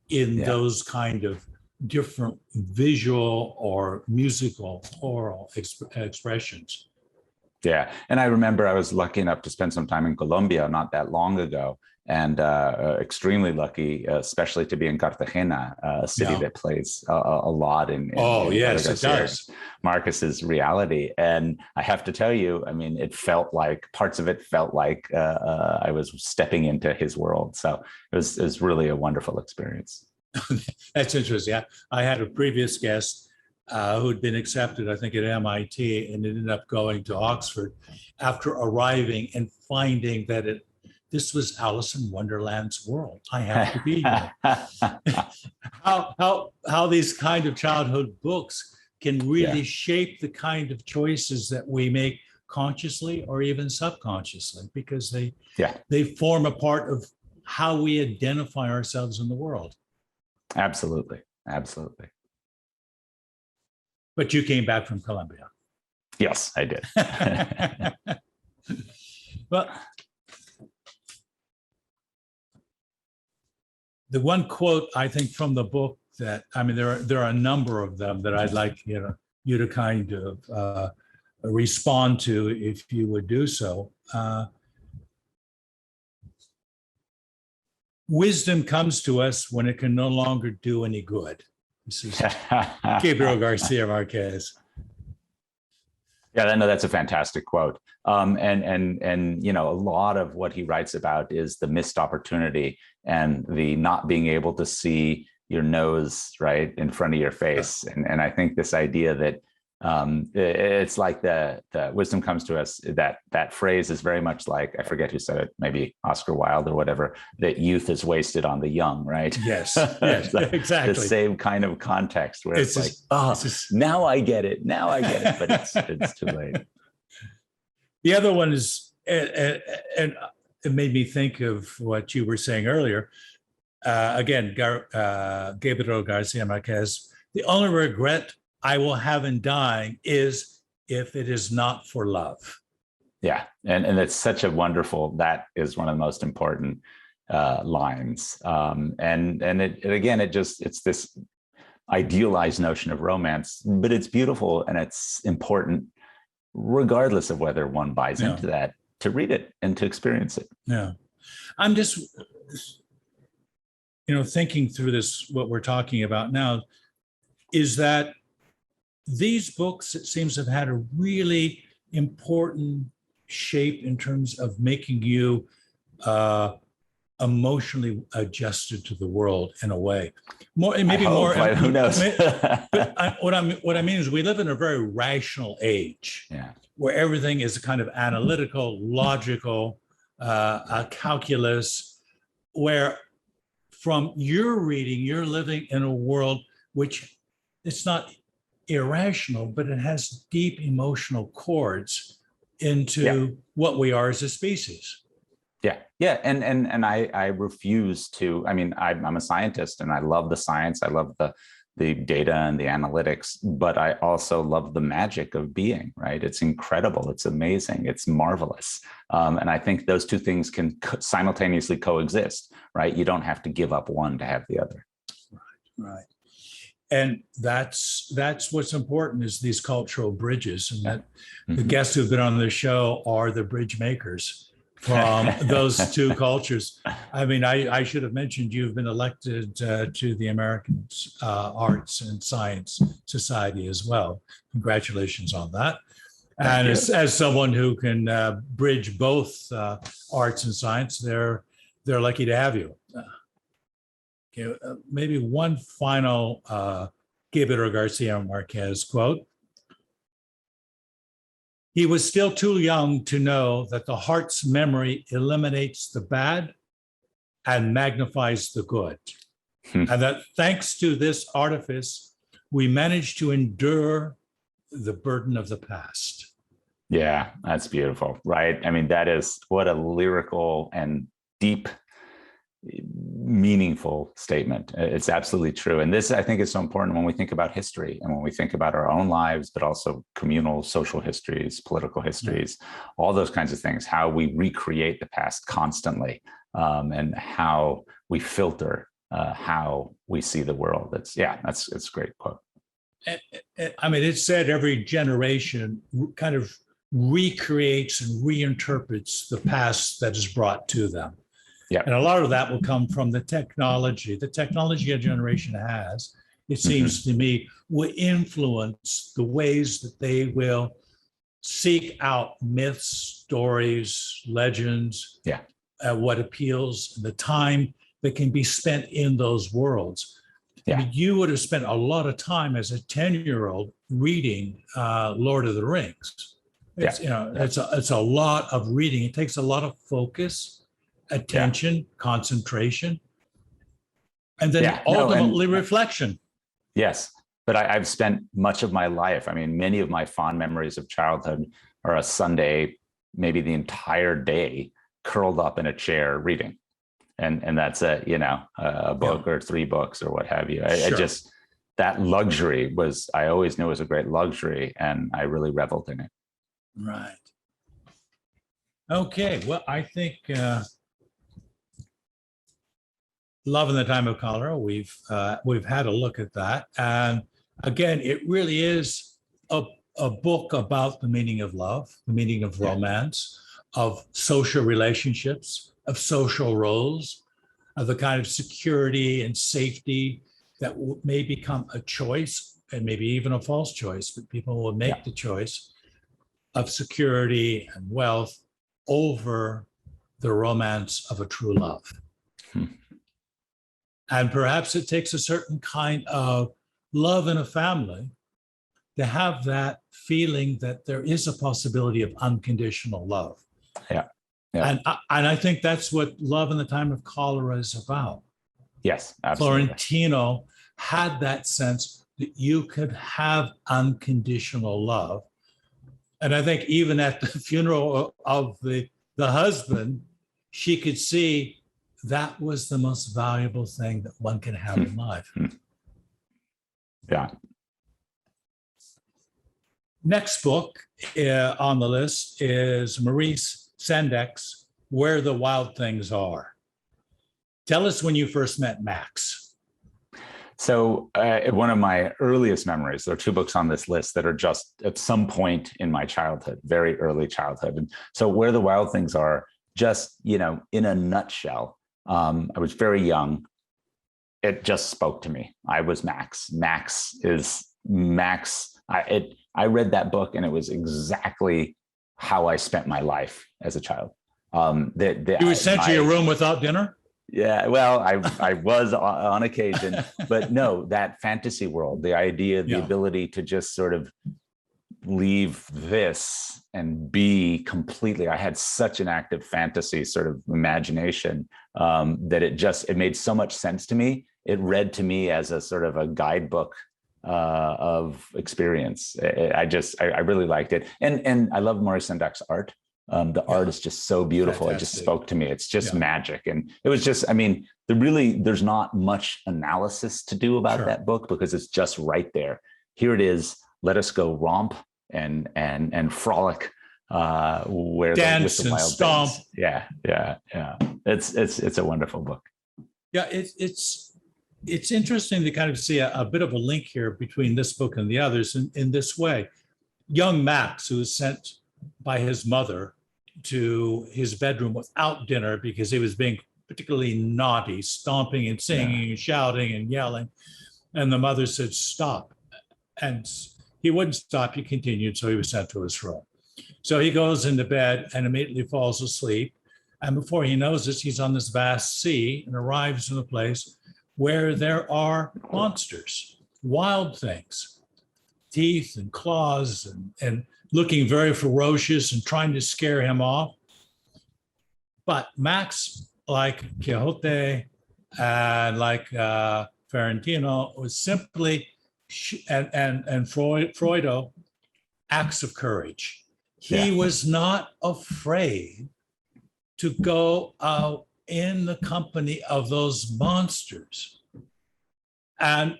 A: in those kind of different visual or musical oral expressions.
B: Yeah. And I remember I was lucky enough to spend some time in Colombia not that long ago, and extremely lucky, especially to be in Cartagena, a city that plays a lot in
A: yes, it does.
B: Marquez's reality. And I have to tell you, I mean, parts of it felt like I was stepping into his world. So it was really a wonderful experience.
A: That's interesting. I had a previous guest who'd been accepted, I think, at MIT, and ended up going to Oxford after arriving and finding that this was Alice in Wonderland's world. I have to be here. How these kind of childhood books can really shape the kind of choices that we make consciously or even subconsciously, because they form a part of how we identify ourselves in the world.
B: Absolutely.
A: But you came back from Colombia.
B: Yes, I did.
A: Well, the one quote, I think, from the book that, I mean, there are a number of them that I'd like you to kind of respond to, if you would do so. Wisdom comes to us when it can no longer do any good. This is Gabriel Garcia Marquez.
B: Yeah, no, that's a fantastic quote. And you know, a lot of what he writes about is the missed opportunity and the not being able to see your nose right in front of your face. And I think this idea that it's like the wisdom comes to us, that phrase is very much like, I forget who said it, maybe Oscar Wilde or whatever, that youth is wasted on the young, right?
A: Yes, yes, exactly.
B: The same kind of context where it's like, now I get it, but it's too late.
A: The other one is, and it made me think of what you were saying earlier. Again, Gabriel Garcia Marquez, the only regret I will have in dying is if it is not for love.
B: Yeah, and it's such a wonderful, that is one of the most important lines. And it's this idealized notion of romance, but it's beautiful and it's important regardless of whether one buys into that, to read it and to experience it.
A: Yeah. I'm just, thinking through this, what we're talking about now, is that these books, it seems, have had a really important shape in terms of making you emotionally adjusted to the world in a way. More, maybe more.
B: Who knows?
A: What I mean is, we live in a very rational age, where everything is kind of analytical, logical, calculus. Where, from your reading, you're living in a world which it's not irrational, but it has deep emotional chords into what we are as a species.
B: Yeah. And I refuse to, I mean, I'm a scientist and I love the science. I love the data and the analytics, but I also love the magic of being, right? It's incredible. It's amazing. It's marvelous. And I think those two things can simultaneously coexist, right? You don't have to give up one to have the other.
A: Right. And that's what's important, is these cultural bridges, and that the guests who've been on the show are the bridge makers from those two cultures. I mean, I should have mentioned you've been elected to the American Arts and Science Society as well. Congratulations on that. And as someone who can bridge both arts and science, they're lucky to have you. Maybe one final Gabriel Garcia Marquez quote. He was still too young to know that the heart's memory eliminates the bad and magnifies the good. And that thanks to this artifice, we managed to endure the burden of the past.
B: Yeah, that's beautiful, right? I mean, that is, what a lyrical and deep, meaningful statement. It's absolutely true. And this, I think, is so important when we think about history and when we think about our own lives, but also communal social histories, political histories, all those kinds of things, how we recreate the past constantly, and how we filter how we see the world. It's a great quote.
A: I mean, it's said every generation kind of recreates and reinterprets the past that is brought to them.
B: Yeah.
A: And a lot of that will come from the technology. The technology a generation has, it seems to me, will influence the ways that they will seek out myths, stories, legends, what appeals, the time that can be spent in those worlds. I mean, you would have spent a lot of time as a 10-year-old reading Lord of the Rings. It's a lot of reading. It takes a lot of focus, attention, concentration, and then ultimately reflection.
B: Yes, but I've spent much of my life, I mean, many of my fond memories of childhood are a Sunday, maybe the entire day, curled up in a chair reading. And that's a book or 3 books or what have you. I just, that luxury was, I always knew it was a great luxury, and I really reveled in it.
A: Right. Okay, well, I think Love in the Time of Cholera, we've had a look at that. And again, it really is a book about the meaning of love, the meaning of romance, of social relationships, of social roles, of the kind of security and safety that may become a choice, and maybe even a false choice, but people will make the choice. of security and wealth over the romance of a true love. And perhaps it takes a certain kind of love in a family to have that feeling that there is a possibility of unconditional love.
B: Yeah. Yeah.
A: And I think that's what Love in the Time of Cholera is about.
B: Yes, absolutely.
A: Florentino had that sense that you could have unconditional love. And I think even at the funeral of the husband, she could see that was the most valuable thing that one can have in life.
B: Yeah.
A: Next book on the list is Maurice Sendak's Where the Wild Things Are. Tell us when you first met Max.
B: So one of my earliest memories, there are two books on this list that are just at some point in my childhood, very early childhood. And so Where the Wild Things Are, just, in a nutshell, I was very young. It just spoke to me. I was Max. Max is Max. I read that book and it was exactly how I spent my life as a child.
A: You were sent to your room without dinner?
B: Yeah, well, I was on occasion, but no, that fantasy world, the idea, the ability to just sort of leave this and be completely, I had such an active fantasy sort of imagination that it made so much sense to me. It read to me as a sort of a guidebook of experience. I really liked it. And I love Maurice Sendak's art. The art is just so beautiful. Fantastic. It just spoke to me. It's just magic. And it was just, there's not much analysis to do about that book because it's just right there. Here it is. Let us go romp and frolic where
A: dance
B: with the
A: and
B: wild
A: stomp.
B: Things. Yeah. It's a wonderful book.
A: Yeah, it's interesting to kind of see a bit of a link here between this book and the others in this way. Young Max, who was sent by his mother to his bedroom without dinner because he was being particularly naughty, stomping and singing and shouting and yelling. And the mother said, stop. And he wouldn't stop. He continued. So he was sent to his room. So he goes into bed and immediately falls asleep. And before he knows this, he's on this vast sea and arrives in a place where there are monsters, wild things, teeth and claws and looking very ferocious and trying to scare him off. But Max, like Quixote and like Florentino, was simply, and Freudo, acts of courage. He was not afraid to go out in the company of those monsters. And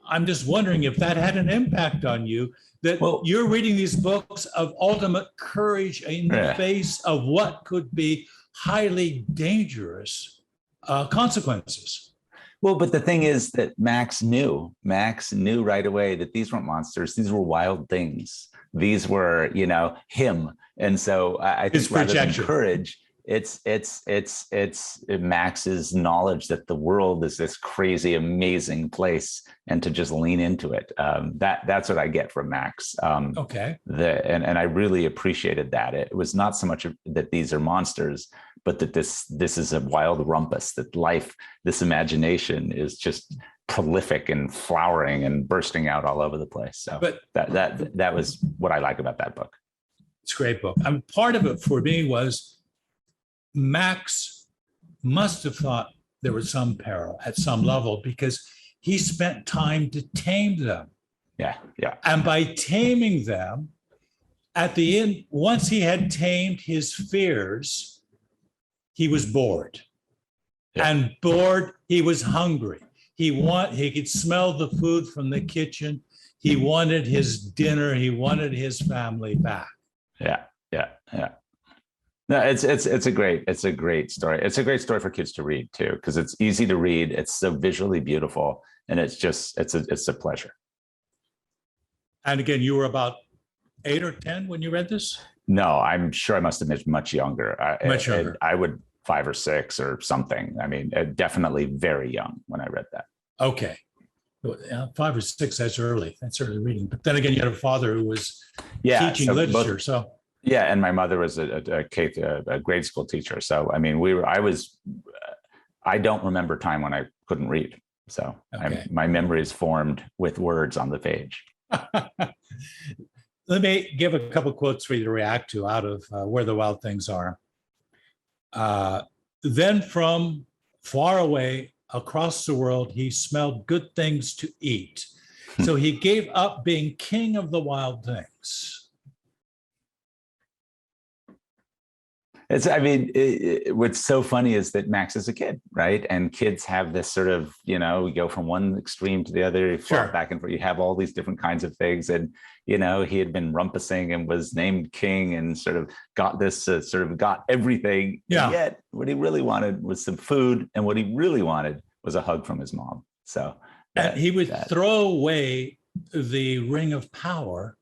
A: I'm just wondering if that had an impact on you, that you're reading these books of ultimate courage in the face of what could be highly dangerous consequences.
B: Well, but the thing is that Max knew right away that these weren't monsters. These were wild things. These were, him. And so I think rather than courage, it's Max's knowledge that the world is this crazy, amazing place, and to just lean into it. That's what I get from Max.
A: Okay.
B: And I really appreciated that. It was not so much that these are monsters, but that this is a wild rumpus, that life, this imagination is just prolific and flowering and bursting out all over the place. So but that was what I like about that book.
A: It's a great book. Part of it for me was Max must have thought there was some peril at some level because he spent time to tame them.
B: Yeah.
A: And by taming them, at the end, once he had tamed his fears, he was bored. Yeah. And bored, he was hungry. He could smell the food from the kitchen. He wanted his dinner. He wanted his family back. Yeah. No, it's a great story. It's a great story for kids to read too, because it's easy to read. It's so visually beautiful, and it's a pleasure. And again, you were about 8 or 10 when you read this?
B: No, I'm sure I must have been much younger.
A: Much younger.
B: I would 5 or 6 or something. Definitely very young when I read that.
A: Okay. 5 or 6, that's early. That's early reading. But then again, you had a father who was teaching
B: so
A: literature. So
B: yeah, and my mother was a grade school teacher. So I mean, I don't remember time when I couldn't read. So
A: okay.
B: my memory is formed with words on the page.
A: Let me give a couple quotes for you to react to out of Where the Wild Things Are. Then from far away across the world, he smelled good things to eat. So he gave up being king of the wild things.
B: What's so funny is that Max is a kid, right? And kids have this sort of, we go from one extreme to the other, you flop back and forth. You have all these different kinds of things. And, he had been rumpusing and was named king and sort of got this, got everything.
A: Yeah.
B: And yet what he really wanted was some food. And what he really wanted was a hug from his mom. So
A: and he would throw away the ring of power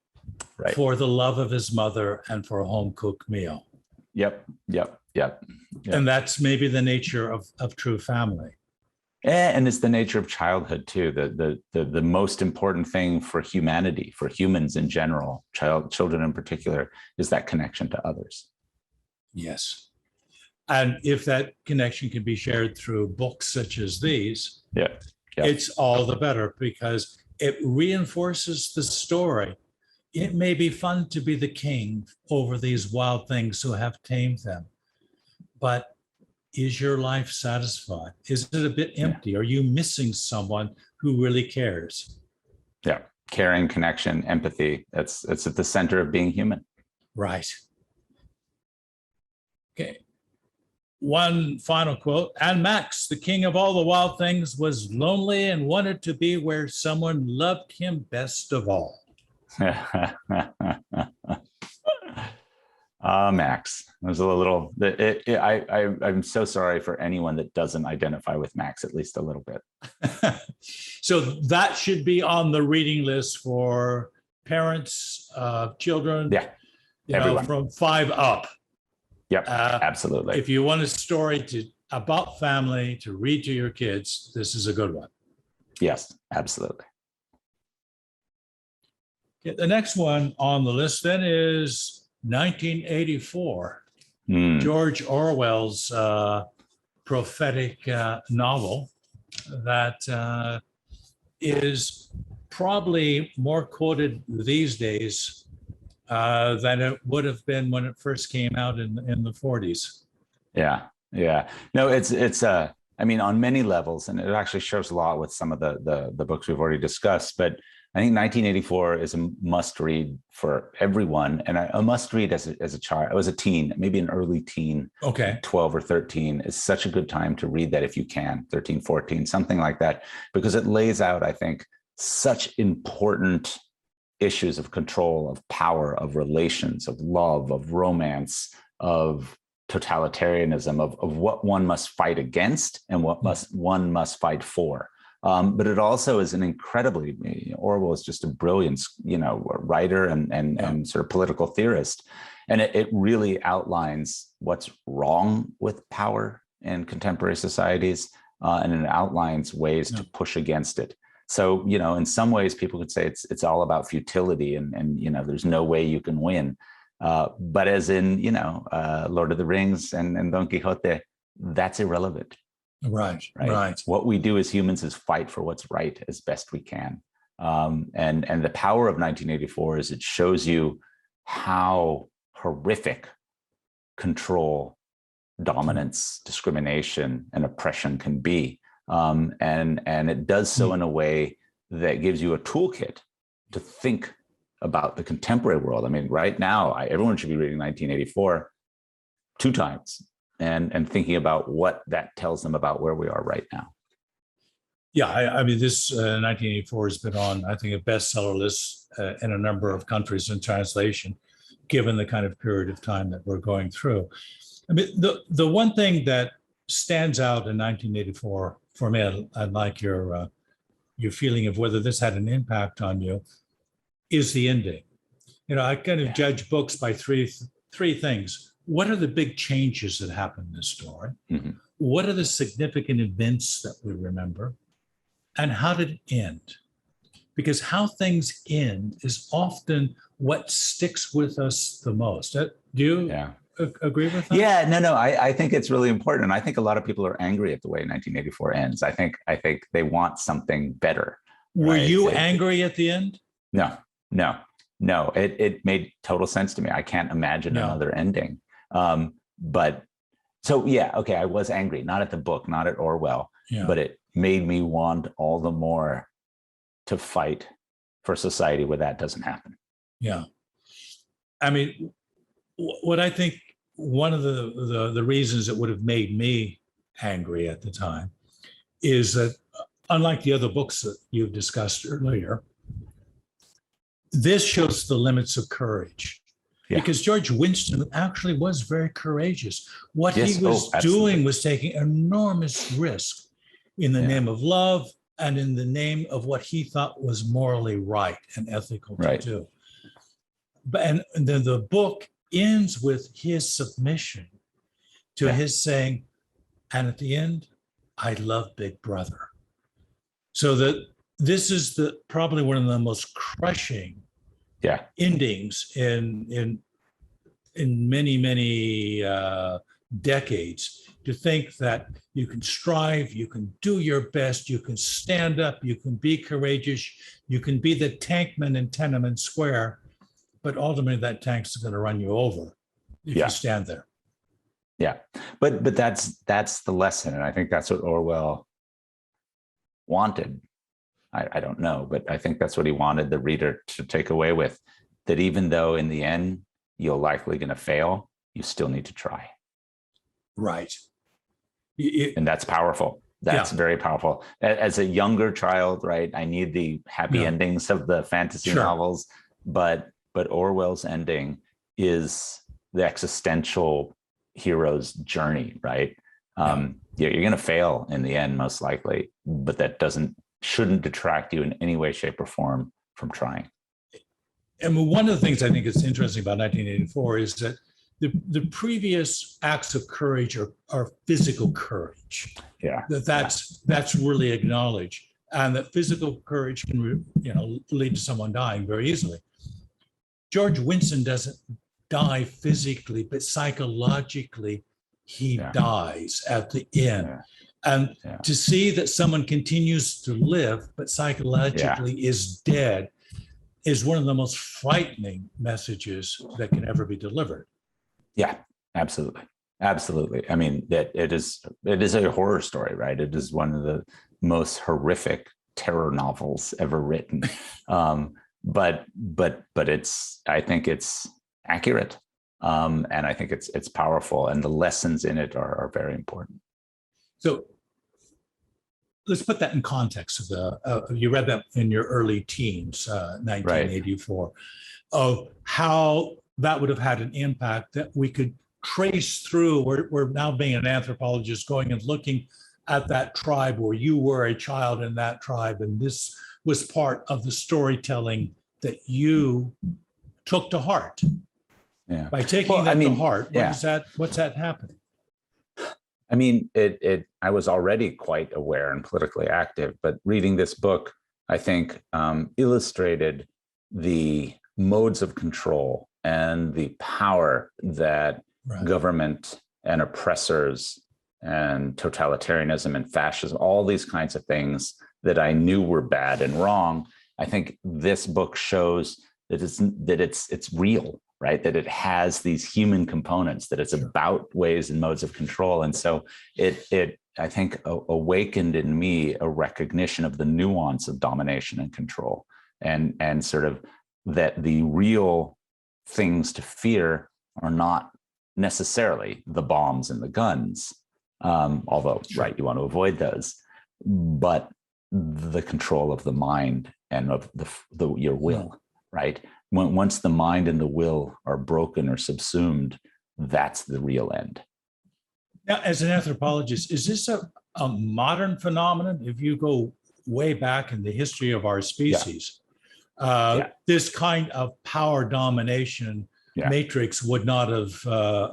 A: for the love of his mother and for a home cooked meal.
B: Yep.
A: And that's maybe the nature of true family.
B: And it's the nature of childhood too. The most important thing for humanity, for humans in general, children in particular, is that connection to others.
A: Yes. And if that connection can be shared through books such as these, it's all the better because it reinforces the story. It may be fun to be the king over these wild things who have tamed them, but is your life satisfied? Is it a bit empty? Are you missing someone who really cares?
B: Yeah, caring, connection, empathy. It's at the center of being human.
A: Right. Okay. One final quote. And Max, the king of all the wild things, was lonely and wanted to be where someone loved him best of all.
B: Max. There's a little. I'm so sorry for anyone that doesn't identify with Max at least a little bit.
A: So that should be on the reading list for parents, children.
B: Yeah, everyone
A: from 5 up.
B: Yep, absolutely.
A: If you want a story about family to read to your kids, this is a good one.
B: Yes, absolutely.
A: Okay, the next one on the list then is 1984, George Orwell's prophetic novel that is probably more quoted these days than it would have been when it first came out in the 40s.
B: Yeah. No, it's on many levels, and it actually shows a lot with some of the books we've already discussed, but I think 1984 is a must read for everyone, and a must read as a child, as a teen, maybe an early teen, 12 or 13 is such a good time to read that if you can, 13, 14, something like that, because it lays out, I think, such important issues of control, of power, of relations, of love, of romance, of totalitarianism, of what one must fight against and what one must fight for. But it also is an incredibly, Orwell is just a brilliant, writer and sort of political theorist. And it really outlines what's wrong with power in contemporary societies, and it outlines ways to push against it. So, in some ways people could say it's all about futility and there's no way you can win. But as in, Lord of the Rings and Don Quixote, that's irrelevant.
A: Right.
B: What we do as humans is fight for what's right as best we can. And the power of 1984 is it shows you how horrific control, dominance, discrimination, and oppression can be. And it does so in a way that gives you a toolkit to think about the contemporary world. I mean, right now, everyone should be reading 1984 2 times. And thinking about what that tells them about where we are right now.
A: Yeah, this 1984 has been on, I think, a bestseller list in a number of countries in translation, given the kind of period of time that we're going through. The one thing that stands out in 1984 for me, I'd like your feeling of whether this had an impact on you, is the ending. I kind of judge books by three things. What are the big changes that happen in this story? Mm-hmm. What are the significant events that we remember? and how did it end? Because how things end is often what sticks with us the most. Do you agree with that?
B: Yeah, no. I think it's really important. And I think a lot of people are angry at the way 1984 ends. I think they want something better.
A: Were you angry at the end?
B: No. It made total sense to me. I can't imagine another ending. But so, yeah, okay, I was angry, not at the book, not at Orwell, but it made me want all the more to fight for society where that doesn't happen.
A: Yeah. I mean, what I think one of the reasons it would have made me angry at the time is that, unlike the other books that you've discussed earlier, this shows the limits of courage. Yeah. Because George Winston actually was very courageous. What he was doing was taking enormous risk in the name of love and in the name of what he thought was morally right and ethical to do. And then the book ends with his submission to his saying, and at the end, I love Big Brother. So that this is probably one of the most crushing endings in many decades, to think that you can strive, you can do your best, you can stand up, you can be courageous, you can be the tankman in Tiananmen Square, but ultimately that tank's going to run you over if you stand there.
B: Yeah, but that's the lesson, and I think that's what Orwell wanted. I don't know, but I think that's what he wanted the reader to take away with, that even though in the end you're likely going to fail, you still need to try.
A: Right.
B: And that's powerful. That's very powerful. As a younger child, right, I need the happy endings of the fantasy novels, but Orwell's ending is the existential hero's journey, right? You're going to fail in the end, most likely, but that shouldn't detract you in any way, shape, or form from trying.
A: And one of the things I think is interesting about 1984 is that the previous acts of courage are physical courage. Yeah, that's really acknowledged, and that physical courage can lead to someone dying very easily. George Winston doesn't die physically, but psychologically he dies at the end. And to see that someone continues to live, but psychologically is dead, is one of the most frightening messages that can ever be delivered. Yeah, absolutely. Absolutely. I mean, that it is a horror story, right? It is one of the most horrific terror novels ever written. But I think it's accurate. And I think it's powerful, and the lessons in it are very important. So let's put that in context of you read that in your early teens, 1984, of how that would have had an impact that we could trace through. We're now being an anthropologist, going and looking at that tribe where you were a child in that tribe, and this was part of the storytelling that you took to heart. Yeah. By taking to heart, what's that happening? I mean, I was already quite aware and politically active, but reading this book, I think, illustrated the modes of control and the power that government and oppressors and totalitarianism and fascism, all these kinds of things that I knew were bad and wrong. I think this book shows that it's real, right? That it has these human components, that it's about ways and modes of control. And so it I think, awakened in me a recognition of the nuance of domination and control, and sort of that the real things to fear are not necessarily the bombs and the guns, although, you want to avoid those, but the control of the mind and of your will, right? Once the mind and the will are broken or subsumed, that's the real end. Now, as an anthropologist, is this a modern phenomenon? If you go way back in the history of our species, this kind of power domination matrix would not have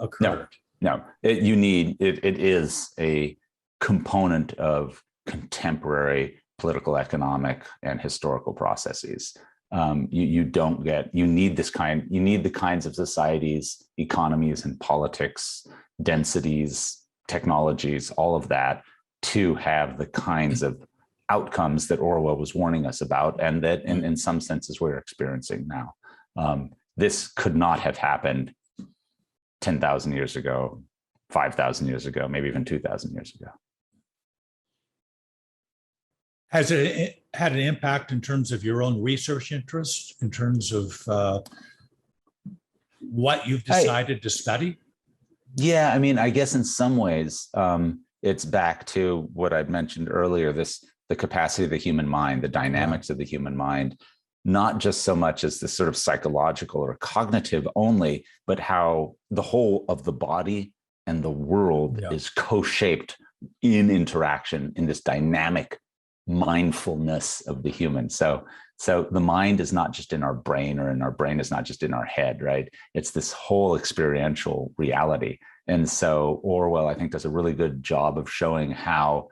A: occurred. No, it is a component of contemporary
B: political, economic, and historical processes. You need the kinds of societies, economies, and politics, densities, technologies, all of that, to have the kinds of outcomes that Orwell was warning us about, and that in some senses we're experiencing now. This could not have happened 10,000 years ago, 5,000 years ago, maybe even 2,000 years ago.
A: Has it had an impact in terms of your own research interests, in terms of what you've decided to study?
B: Yeah, I mean, I guess in some ways, it's back to what I'd mentioned earlier, the capacity of the human mind, the dynamics of the human mind, not just so much as this sort of psychological or cognitive only, but how the whole of the body and the world is co-shaped in interaction in this dynamic mindfulness of the human. So the mind is not just in our brain, or in our brain is not just in our head, right? It's this whole experiential reality. And so Orwell, I think, does a really good job of showing how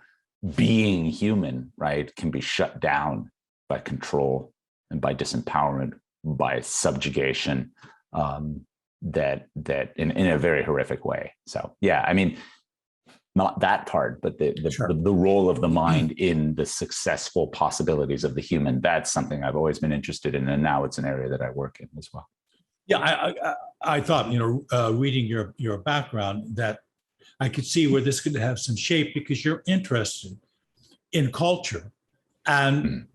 B: being human, right, can be shut down by control and by disempowerment, by subjugation, that in a very horrific way. So yeah, I mean, not that part, but the role of the mind in the successful possibilities of the human. That's something I've always been interested in, and now it's an area that I work in as well.
A: Yeah, I thought, reading your background, that I could see where this could have some shape, because you're interested in culture, and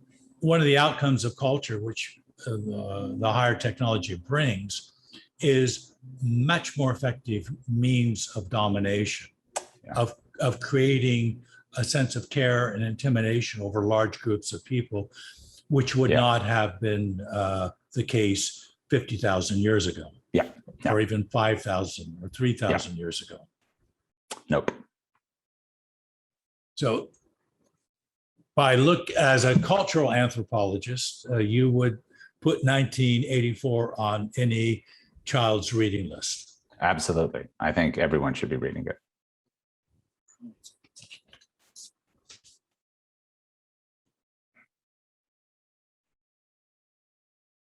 A: one of the outcomes of culture, which the higher technology brings, is much more effective means of domination, of creating a sense of terror and intimidation over large groups of people, which would not have been the case 50,000 years ago, or even 5,000 or 3,000 years ago.
B: Nope.
A: So, as a cultural anthropologist, you would put 1984 on any child's reading list.
B: Absolutely. I think everyone should be reading it.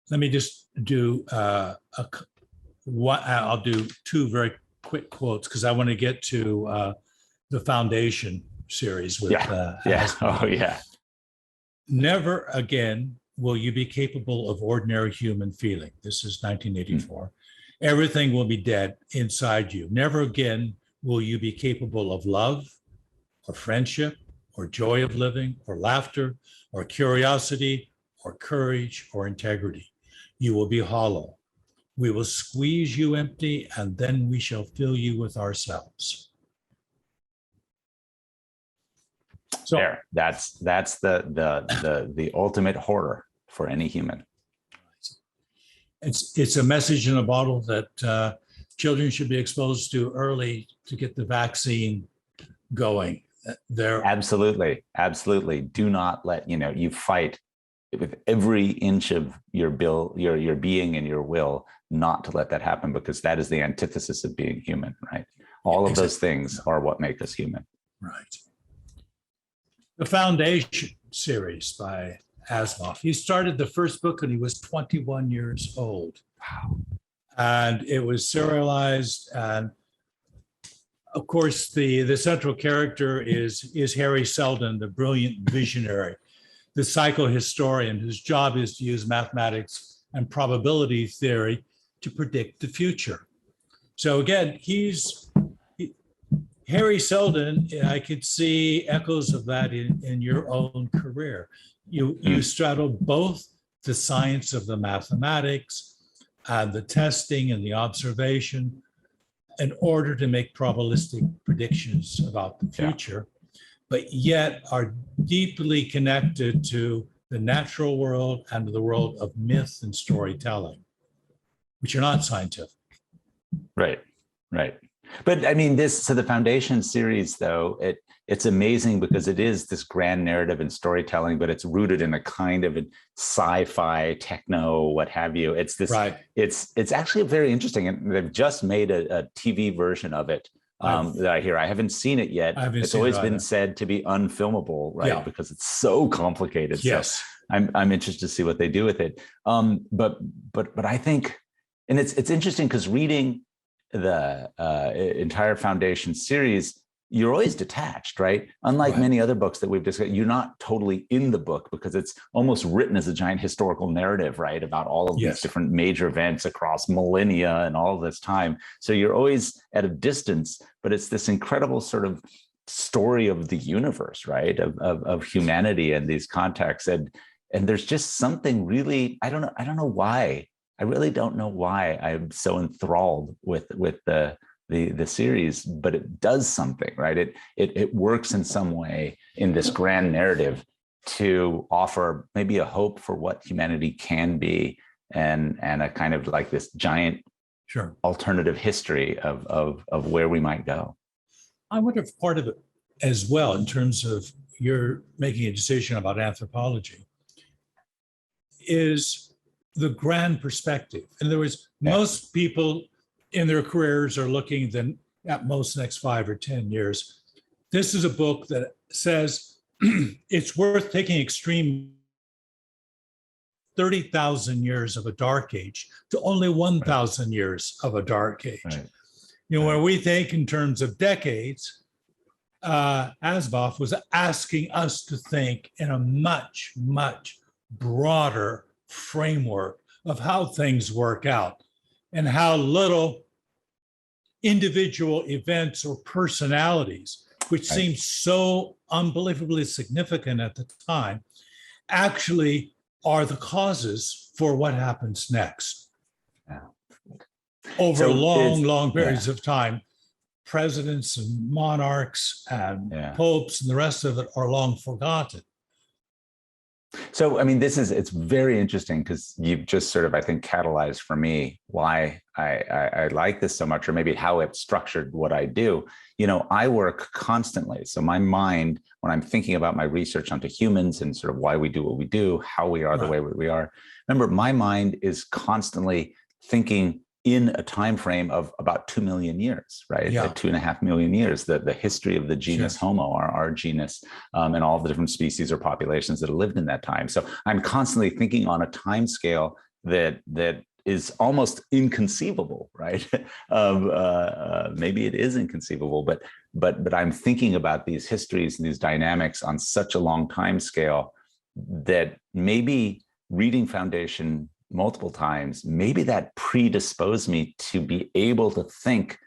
A: Let me just do I'll do two very quick quotes, because I want to get to the Foundation series with Never again will you be capable of ordinary human feeling. This is 1984. Everything will be dead inside you. Never again will you be capable of love, or friendship, or joy of living, or laughter, or curiosity, or courage, or integrity. You will be hollow. We will squeeze you empty, and then we shall fill you with ourselves. So
B: there, that's the ultimate horror for any human.
A: It's a message in a bottle that children should be exposed to early to get the vaccine going.
B: Absolutely. Do not let you fight with every inch of your being and your will not to let that happen, because that is the antithesis of being human, right? All of those things are what make us human.
A: Right. The Foundation series by Asimov. He started the first book when he was 21 years old.
B: Wow.
A: And it was serialized. And of course, the central character is Harry Seldon, the brilliant visionary, the psychohistorian whose job is to use mathematics and probability theory to predict the future. So again, Harry Seldon. I could see echoes of that in your own career. You straddle both the science of the mathematics and the testing and the observation in order to make probabilistic predictions about the future, but yet are deeply connected to the natural world and to the world of myth and storytelling, which are not scientific.
B: Right. But I mean, the Foundation series, though, it's amazing because it is this grand narrative and storytelling, but it's rooted in a kind of sci-fi, techno, what have you. It's this. Right. It's actually very interesting, and they've just made a TV version of it that I hear. I haven't seen it yet. It's always been said to be unfilmable, right? Yeah. Because it's so complicated.
A: Yes.
B: So I'm interested to see what they do with it. But I think, and it's interesting because reading the entire Foundation series, you're always detached, right? Unlike many other books that we've discussed, you're not totally in the book because it's almost written as a giant historical narrative, right? About all of these different major events across millennia and all of this time. So you're always at a distance, but it's this incredible sort of story of the universe, right? Of humanity and these contexts. And there's just something really, I don't know why. I really don't know why I'm so enthralled with the series, but it does something, right? It works in some way in this grand narrative to offer maybe a hope for what humanity can be, and a kind of like this giant alternative history of where we might go.
A: I wonder if part of it as well, in terms of you're making a decision about anthropology, is the grand perspective. In other words, most people in their careers are looking then at most next 5 or 10 years. This is a book that says it's worth taking extreme 30,000 years of a dark age to only 1,000 years of a dark age. You know, where we think in terms of decades, Asimov was asking us to think in a much, much broader framework of how things work out, and how little individual events or personalities, which seemed so unbelievably significant at the time, actually are the causes for what happens next. Over long periods of time, presidents and monarchs and popes and the rest of it are long forgotten.
B: So, I mean, it's very interesting because you've just sort of, I think, catalyzed for me why I like this so much, or maybe how it structured what I do. You know, I work constantly. So my mind, when I'm thinking about my research onto humans and sort of why we do what we do, how we are the way we are, remember, my mind is constantly thinking in a time frame of about 2 million years, right? 2.5 million years, the history of the genus Homo, our genus, and all of the different species or populations that have lived in that time. So I'm constantly thinking on a time scale that is almost inconceivable, right? Maybe it is inconceivable, but I'm thinking about these histories and these dynamics on such a long time scale that maybe reading Foundation multiple times, maybe that predisposed me to be able to think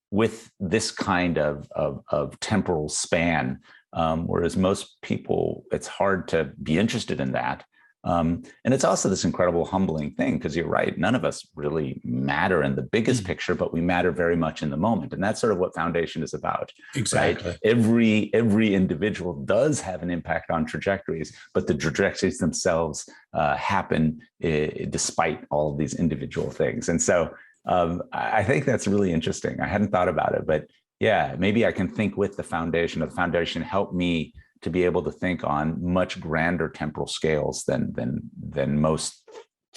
B: with this kind of temporal span, whereas most people, it's hard to be interested in that. And it's also this incredible humbling thing, because you're right, none of us really matter in the biggest picture, but we matter very much in the moment. And that's sort of what Foundation is about.
A: Exactly.
B: Right? Every individual does have an impact on trajectories, but the trajectories themselves happen despite all of these individual things. And so I think that's really interesting. I hadn't thought about it, but yeah, maybe I can think with the Foundation. The Foundation helped me to be able to think on much grander temporal scales than most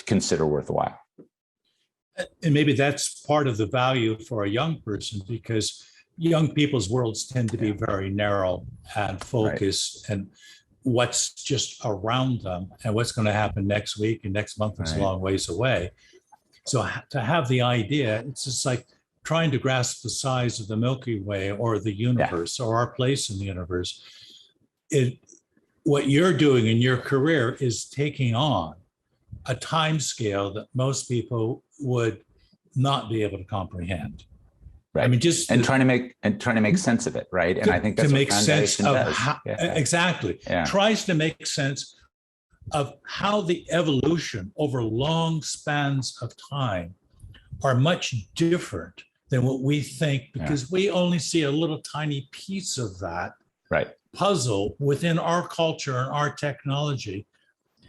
B: consider worthwhile.
A: And maybe that's part of the value for a young person, because young people's worlds tend to be very narrow and focused, and what's just around them and what's going to happen next week and next month is a long ways away. So to have the idea, it's just like trying to grasp the size of the Milky Way or the universe or our place in the universe. What you're doing in your career is taking on a time scale that most people would not be able to comprehend.
B: Right. I mean, just trying to make sense of it, right? And I think that's
A: to
B: what
A: make sense of
B: does.
A: how exactly tries to make sense of how the evolution over long spans of time are much different than what we think, because we only see a little tiny piece of that puzzle within our culture and our technology,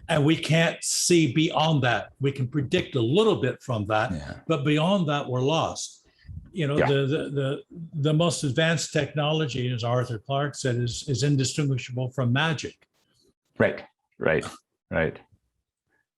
A: and we can't see beyond that. We can predict a little bit from that, but beyond that, we're lost. You know, the most advanced technology, as Arthur Clarke said, is indistinguishable from magic.
B: Right.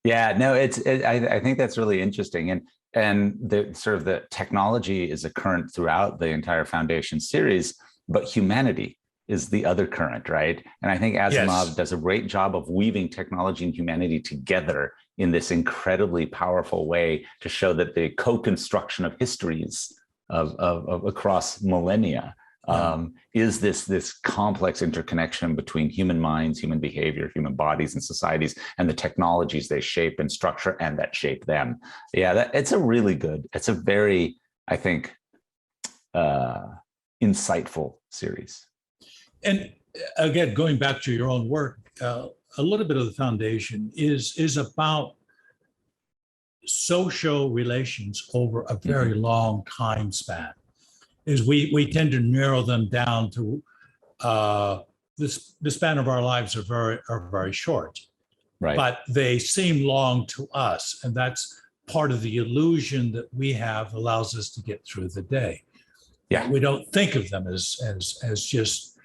B: Yeah, no, I think that's really interesting. And and the sort of the technology is a current throughout the entire Foundation series, but humanity is the other current, right? And I think Asimov does a great job of weaving technology and humanity together in this incredibly powerful way to show that the co-construction of histories of across millennia is this complex interconnection between human minds, human behavior, human bodies and societies, and the technologies they shape and structure and that shape them. Yeah, it's a very, I think, insightful series.
A: And again, going back to your own work, a little bit of the Foundation is about social relations over a very long time span. Is we tend to narrow them down to the span of our lives are very short,
B: right?
A: But they seem long to us, and that's part of the illusion that we have allows us to get through the day.
B: Yeah,
A: we don't think of them as just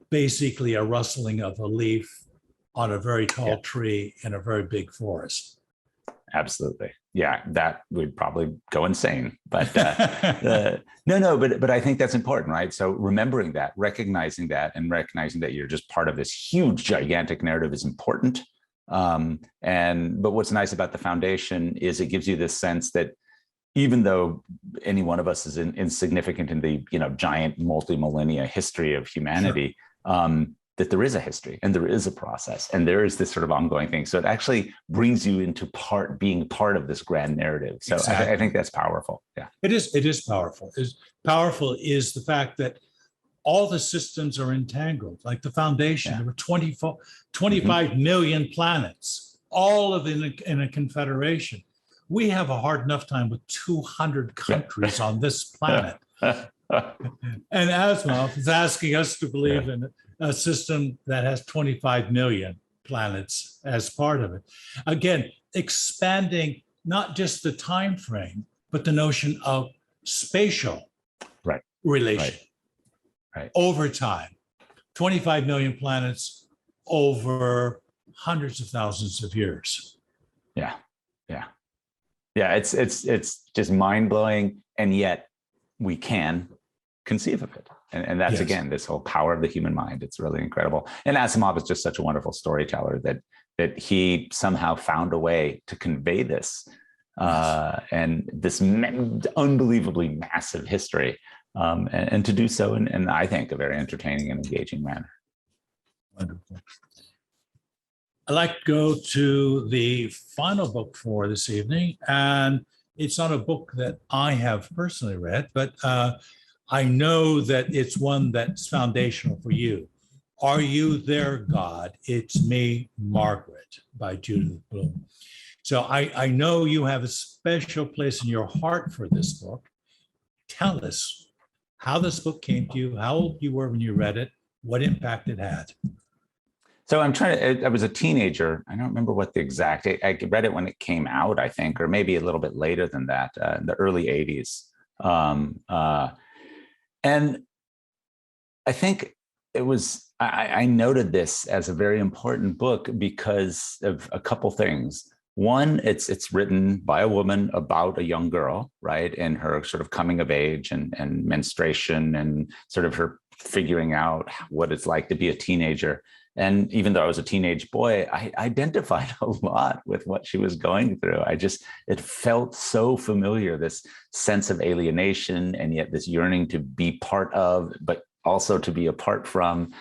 A: basically a rustling of a leaf on a very tall tree in a very big forest.
B: Absolutely. Yeah, that would probably go insane. But but I think that's important, right? So remembering that, recognizing that, and recognizing that you're just part of this huge, gigantic narrative is important. But what's nice about the Foundation is it gives you this sense that even though any one of us is insignificant in the giant multi-millennia history of humanity, that there is a history and there is a process and there is this sort of ongoing thing. So it actually brings you into being part of this grand narrative. So exactly. I think that's powerful. Yeah,
A: it is powerful. Powerful is the fact that all the systems are entangled. Like the Foundation, there were 25 million planets, all of in a confederation. We have a hard enough time with 200 countries on this planet. And Asimov is asking us to believe in a system that has 25 million planets as part of it. Again, expanding not just the time frame, but the notion of spatial relation over time. 25 million planets over hundreds of thousands of years.
B: Yeah, it's just mind-blowing, and yet we can conceive of it. And that's, again, this whole power of the human mind. It's really incredible. And Asimov is just such a wonderful storyteller that he somehow found a way to convey this and this unbelievably massive history, and to do so in, I think, a very entertaining and engaging manner.
A: Wonderful. I'd like to go to the final book for this evening, and it's not a book that I have personally read, but I know that it's one that's foundational for you. Are You There, God? It's Me, Margaret, by Judy Blume. So I know you have a special place in your heart for this book. Tell us how this book came to you, how old you were when you read it, what impact it had.
B: So I was a teenager. I don't remember what the exact, I read it when it came out, I think, or maybe a little bit later than that, in the early 80s. And I think it was, I noted this as a very important book because of a couple things. One, it's written by a woman about a young girl, right? And her sort of coming of age and menstruation and sort of her figuring out what it's like to be a teenager. And even though I was a teenage boy, I identified a lot with what she was going through. It felt so familiar, this sense of alienation, and yet this yearning to be part of, but also to be apart from,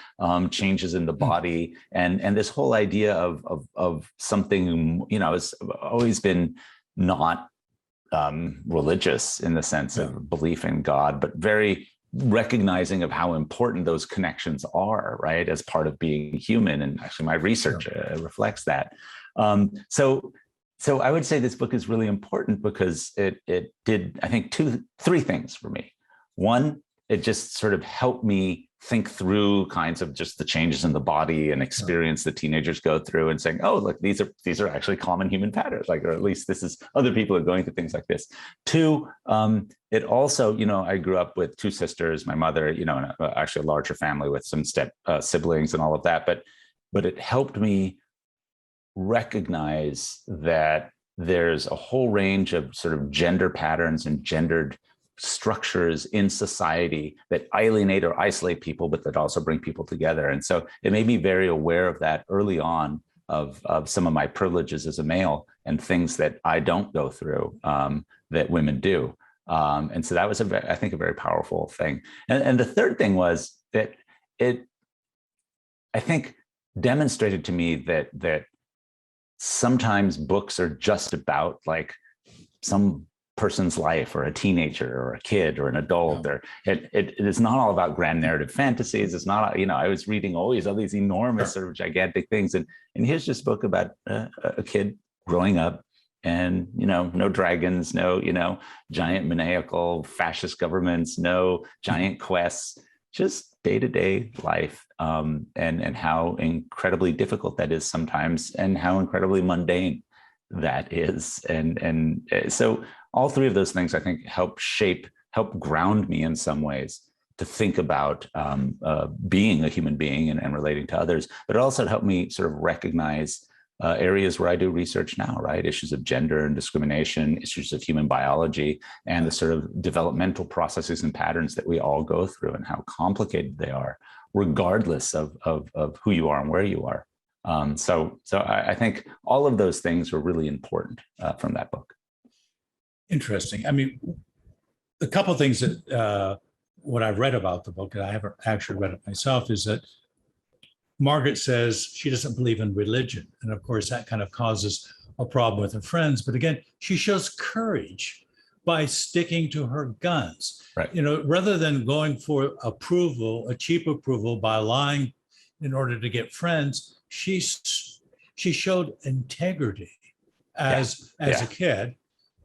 B: changes in the body. And this whole idea of something, has always been not religious in the sense of belief in God, but very recognizing of how important those connections are, right, as part of being human. And actually my research reflects that. So I would say this book is really important because it did, I think, three things for me. One, it just sort of helped me think through kinds of just the changes in the body and experience that teenagers go through, and saying, oh, look, these are actually common human patterns, or at least other people are going through things like this. Two, it also, I grew up with two sisters, my mother, and actually a larger family with some step siblings and all of that. But it helped me recognize that there's a whole range of sort of gender patterns and gendered structures in society that alienate or isolate people, but that also bring people together. And so it made me very aware of that early on, of some of my privileges as a male and things that I don't go through that women do. And so that was, I think, a very powerful thing. And the third thing was that it, I think, demonstrated to me that sometimes books are just about like some person's life, or a teenager or a kid or an adult, or it is not all about grand narrative fantasies. It's not, I was reading always all these enormous sort of gigantic things. And here's just a book about a kid growing up, and, no dragons, no, giant maniacal fascist governments, no giant quests, just day-to-day life, and how incredibly difficult that is sometimes, and how incredibly mundane that is. And so all three of those things, I think, help ground me in some ways to think about being a human being and relating to others. But it also helped me sort of recognize areas where I do research now, right? Issues of gender and discrimination, issues of human biology, and the sort of developmental processes and patterns that we all go through, and how complicated they are, regardless of who you are and where you are. So I think all of those things were really important from that book.
A: Interesting. I mean, a couple of things that what I've read about the book, and I haven't actually read it myself, is that Margaret says she doesn't believe in religion. And of course, that kind of causes a problem with her friends. But again, she shows courage by sticking to her guns.
B: Right.
A: Rather than going for approval, a cheap approval by lying in order to get friends, she showed integrity as a kid.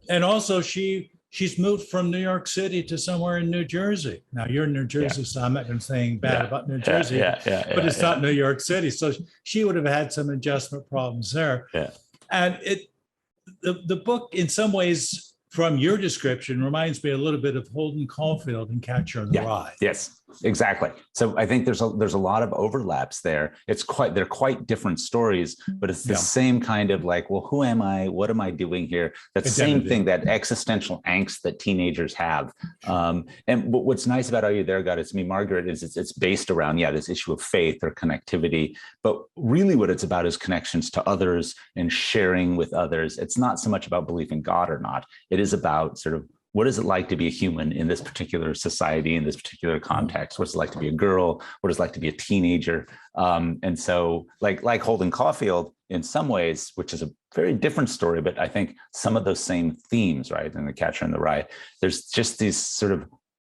A: And also she's moved from New York City to somewhere in New Jersey. Now you're in New Jersey, so I'm not going to say anything bad about New Jersey, but it's not New York City. So she would have had some adjustment problems there.
B: Yeah.
A: And the book, in some ways, from your description, reminds me a little bit of Holden Caulfield and Catcher in the Rye.
B: Yes, exactly. So I think there's a lot of overlaps there. They're quite different stories, but it's the same kind of like, well, who am I? What am I doing here? That same thing, that existential angst that teenagers have. And what's nice about Are You There, God? It's Me, Margaret, is it's based around, this issue of faith or connectivity. But really what it's about is connections to others and sharing with others. It's not so much about belief in God or not. It is about sort of, what is it like to be a human in this particular society, in this particular context? What's it like to be a girl? What is it like to be a teenager? And so like Holden Caulfield, in some ways, which is a very different story, but I think some of those same themes, right, in The Catcher in the Rye, there's just these sort of,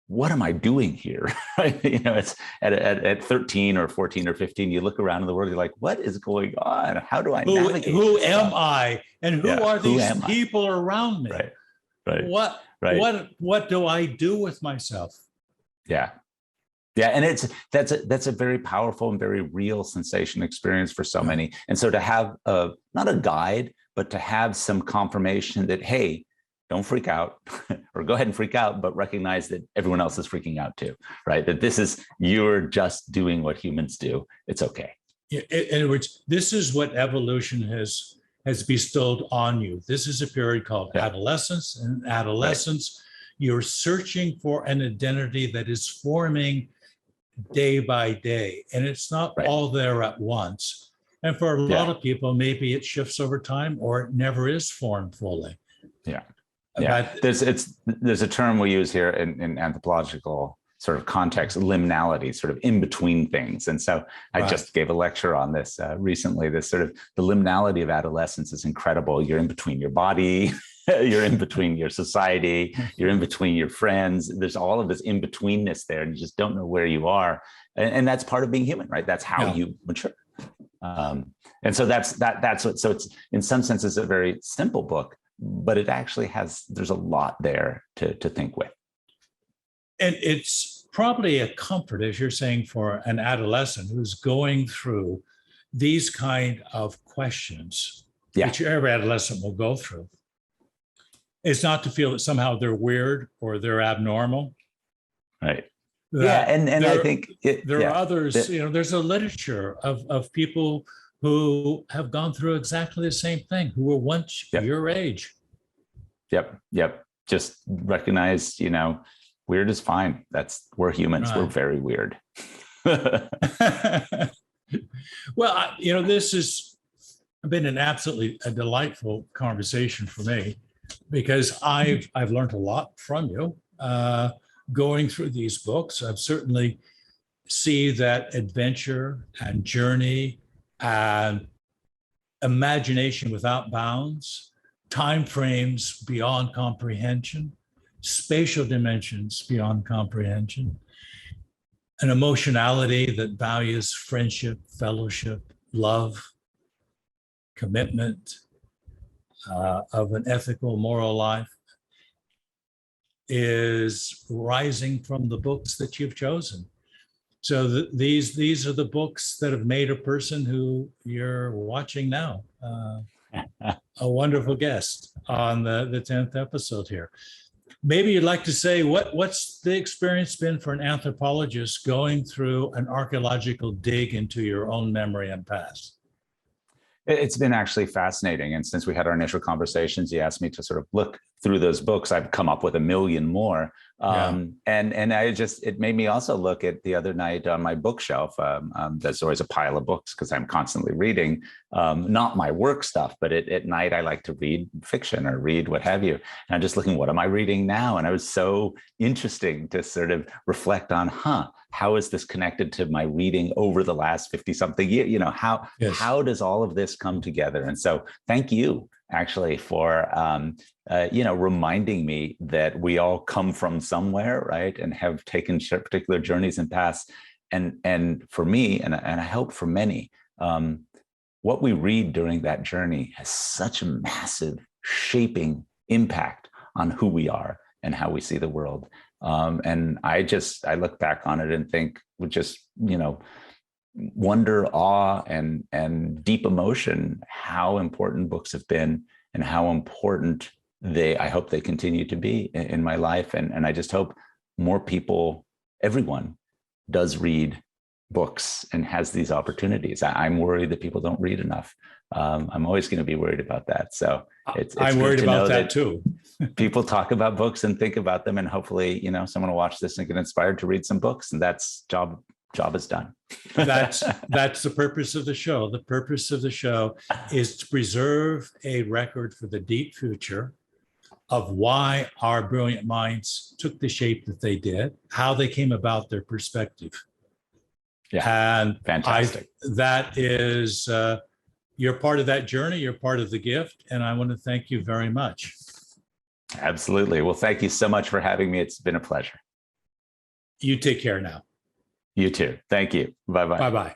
B: what am I doing here? Right? It's at 13 or 14 or 15, you look around in the world, you're like, what is going on? How do I navigate?
A: Who am I? And who are these people around me?
B: Right. Right.
A: What do I do with myself?
B: Yeah. And that's a very powerful and very real sensation experience for so many. And so to have not a guide, but to have some confirmation that, hey, don't freak out, or go ahead and freak out, but recognize that everyone else is freaking out too, right? That you're just doing what humans do. It's okay.
A: In other words, this is what evolution has bestowed on you. This is a period called adolescence. And adolescence, you're searching for an identity that is forming day by day. And it's not all there at once. And for a lot of people, maybe it shifts over time, or it never is formed fully.
B: Yeah. There's a term we use here in anthropological sort of context, liminality, sort of in between things. And so I just gave a lecture on this recently. This sort of the liminality of adolescence is incredible. You're in between your body, you're in between your society, you're in between your friends. There's all of this in-betweenness there, and you just don't know where you are. And that's part of being human, right? That's how you mature. And so that's what, so it's, in some senses, a very simple book, but it actually there's a lot there to think with.
A: And it's probably a comfort, as you're saying, for an adolescent who's going through these kind of questions, which every adolescent will go through. It's not to feel that somehow they're weird or they're abnormal.
B: Right. And I think
A: there are others, there's a literature of people who have gone through exactly the same thing, who were once your age.
B: Yep. Just recognize, weird is fine. We're humans. Right. We're very weird.
A: Well, this has been an absolutely delightful conversation for me, because I've learned a lot from you going through these books. I've certainly see that adventure and journey and imagination without bounds, time frames beyond comprehension, spatial dimensions beyond comprehension, an emotionality that values friendship, fellowship, love, commitment, of an ethical, moral life, is rising from the books that you've chosen. So these are the books that have made a person who you're watching now, a wonderful guest on the 10th episode here. Maybe you'd like to say what's the experience been for an anthropologist going through an archaeological dig into your own memory and past?
B: It's been actually fascinating. And since we had our initial conversations, you asked me to sort of look through those books. I've come up with a million more. And it made me also look at the other night on my bookshelf. There's always a pile of books because I'm constantly reading, not my work stuff, but at night I like to read fiction or read what have you. And I'm just looking, what am I reading now? And it was so interesting to sort of reflect on, how is this connected to my reading over the last 50 something years? How does all of this come together? And so thank you actually for, reminding me that we all come from somewhere, right? And have taken particular journeys and paths. And for me, and I hope for many, what we read during that journey has such a massive shaping impact on who we are and how we see the world. And I look back on it and think with just, wonder, awe, and deep emotion, how important books have been and how important I hope they continue to be in my life. And I just hope more people, everyone does read books and has these opportunities. I'm worried that people don't read enough. I'm always going to be worried about that. So
A: I'm worried about that too.
B: People talk about books and think about them, and hopefully, someone will watch this and get inspired to read some books, and that's job is done.
A: That's the purpose of the show. The purpose of the show is to preserve a record for the deep future of why our brilliant minds took the shape that they did, how they came about their perspective.
B: Yeah, and fantastic.
A: That is, you're part of that journey, you're part of the gift, and I want to thank you very much.
B: Absolutely. Well, thank you so much for having me. It's been a pleasure.
A: You take care now.
B: You too. Thank you. Bye-bye.
A: Bye-bye.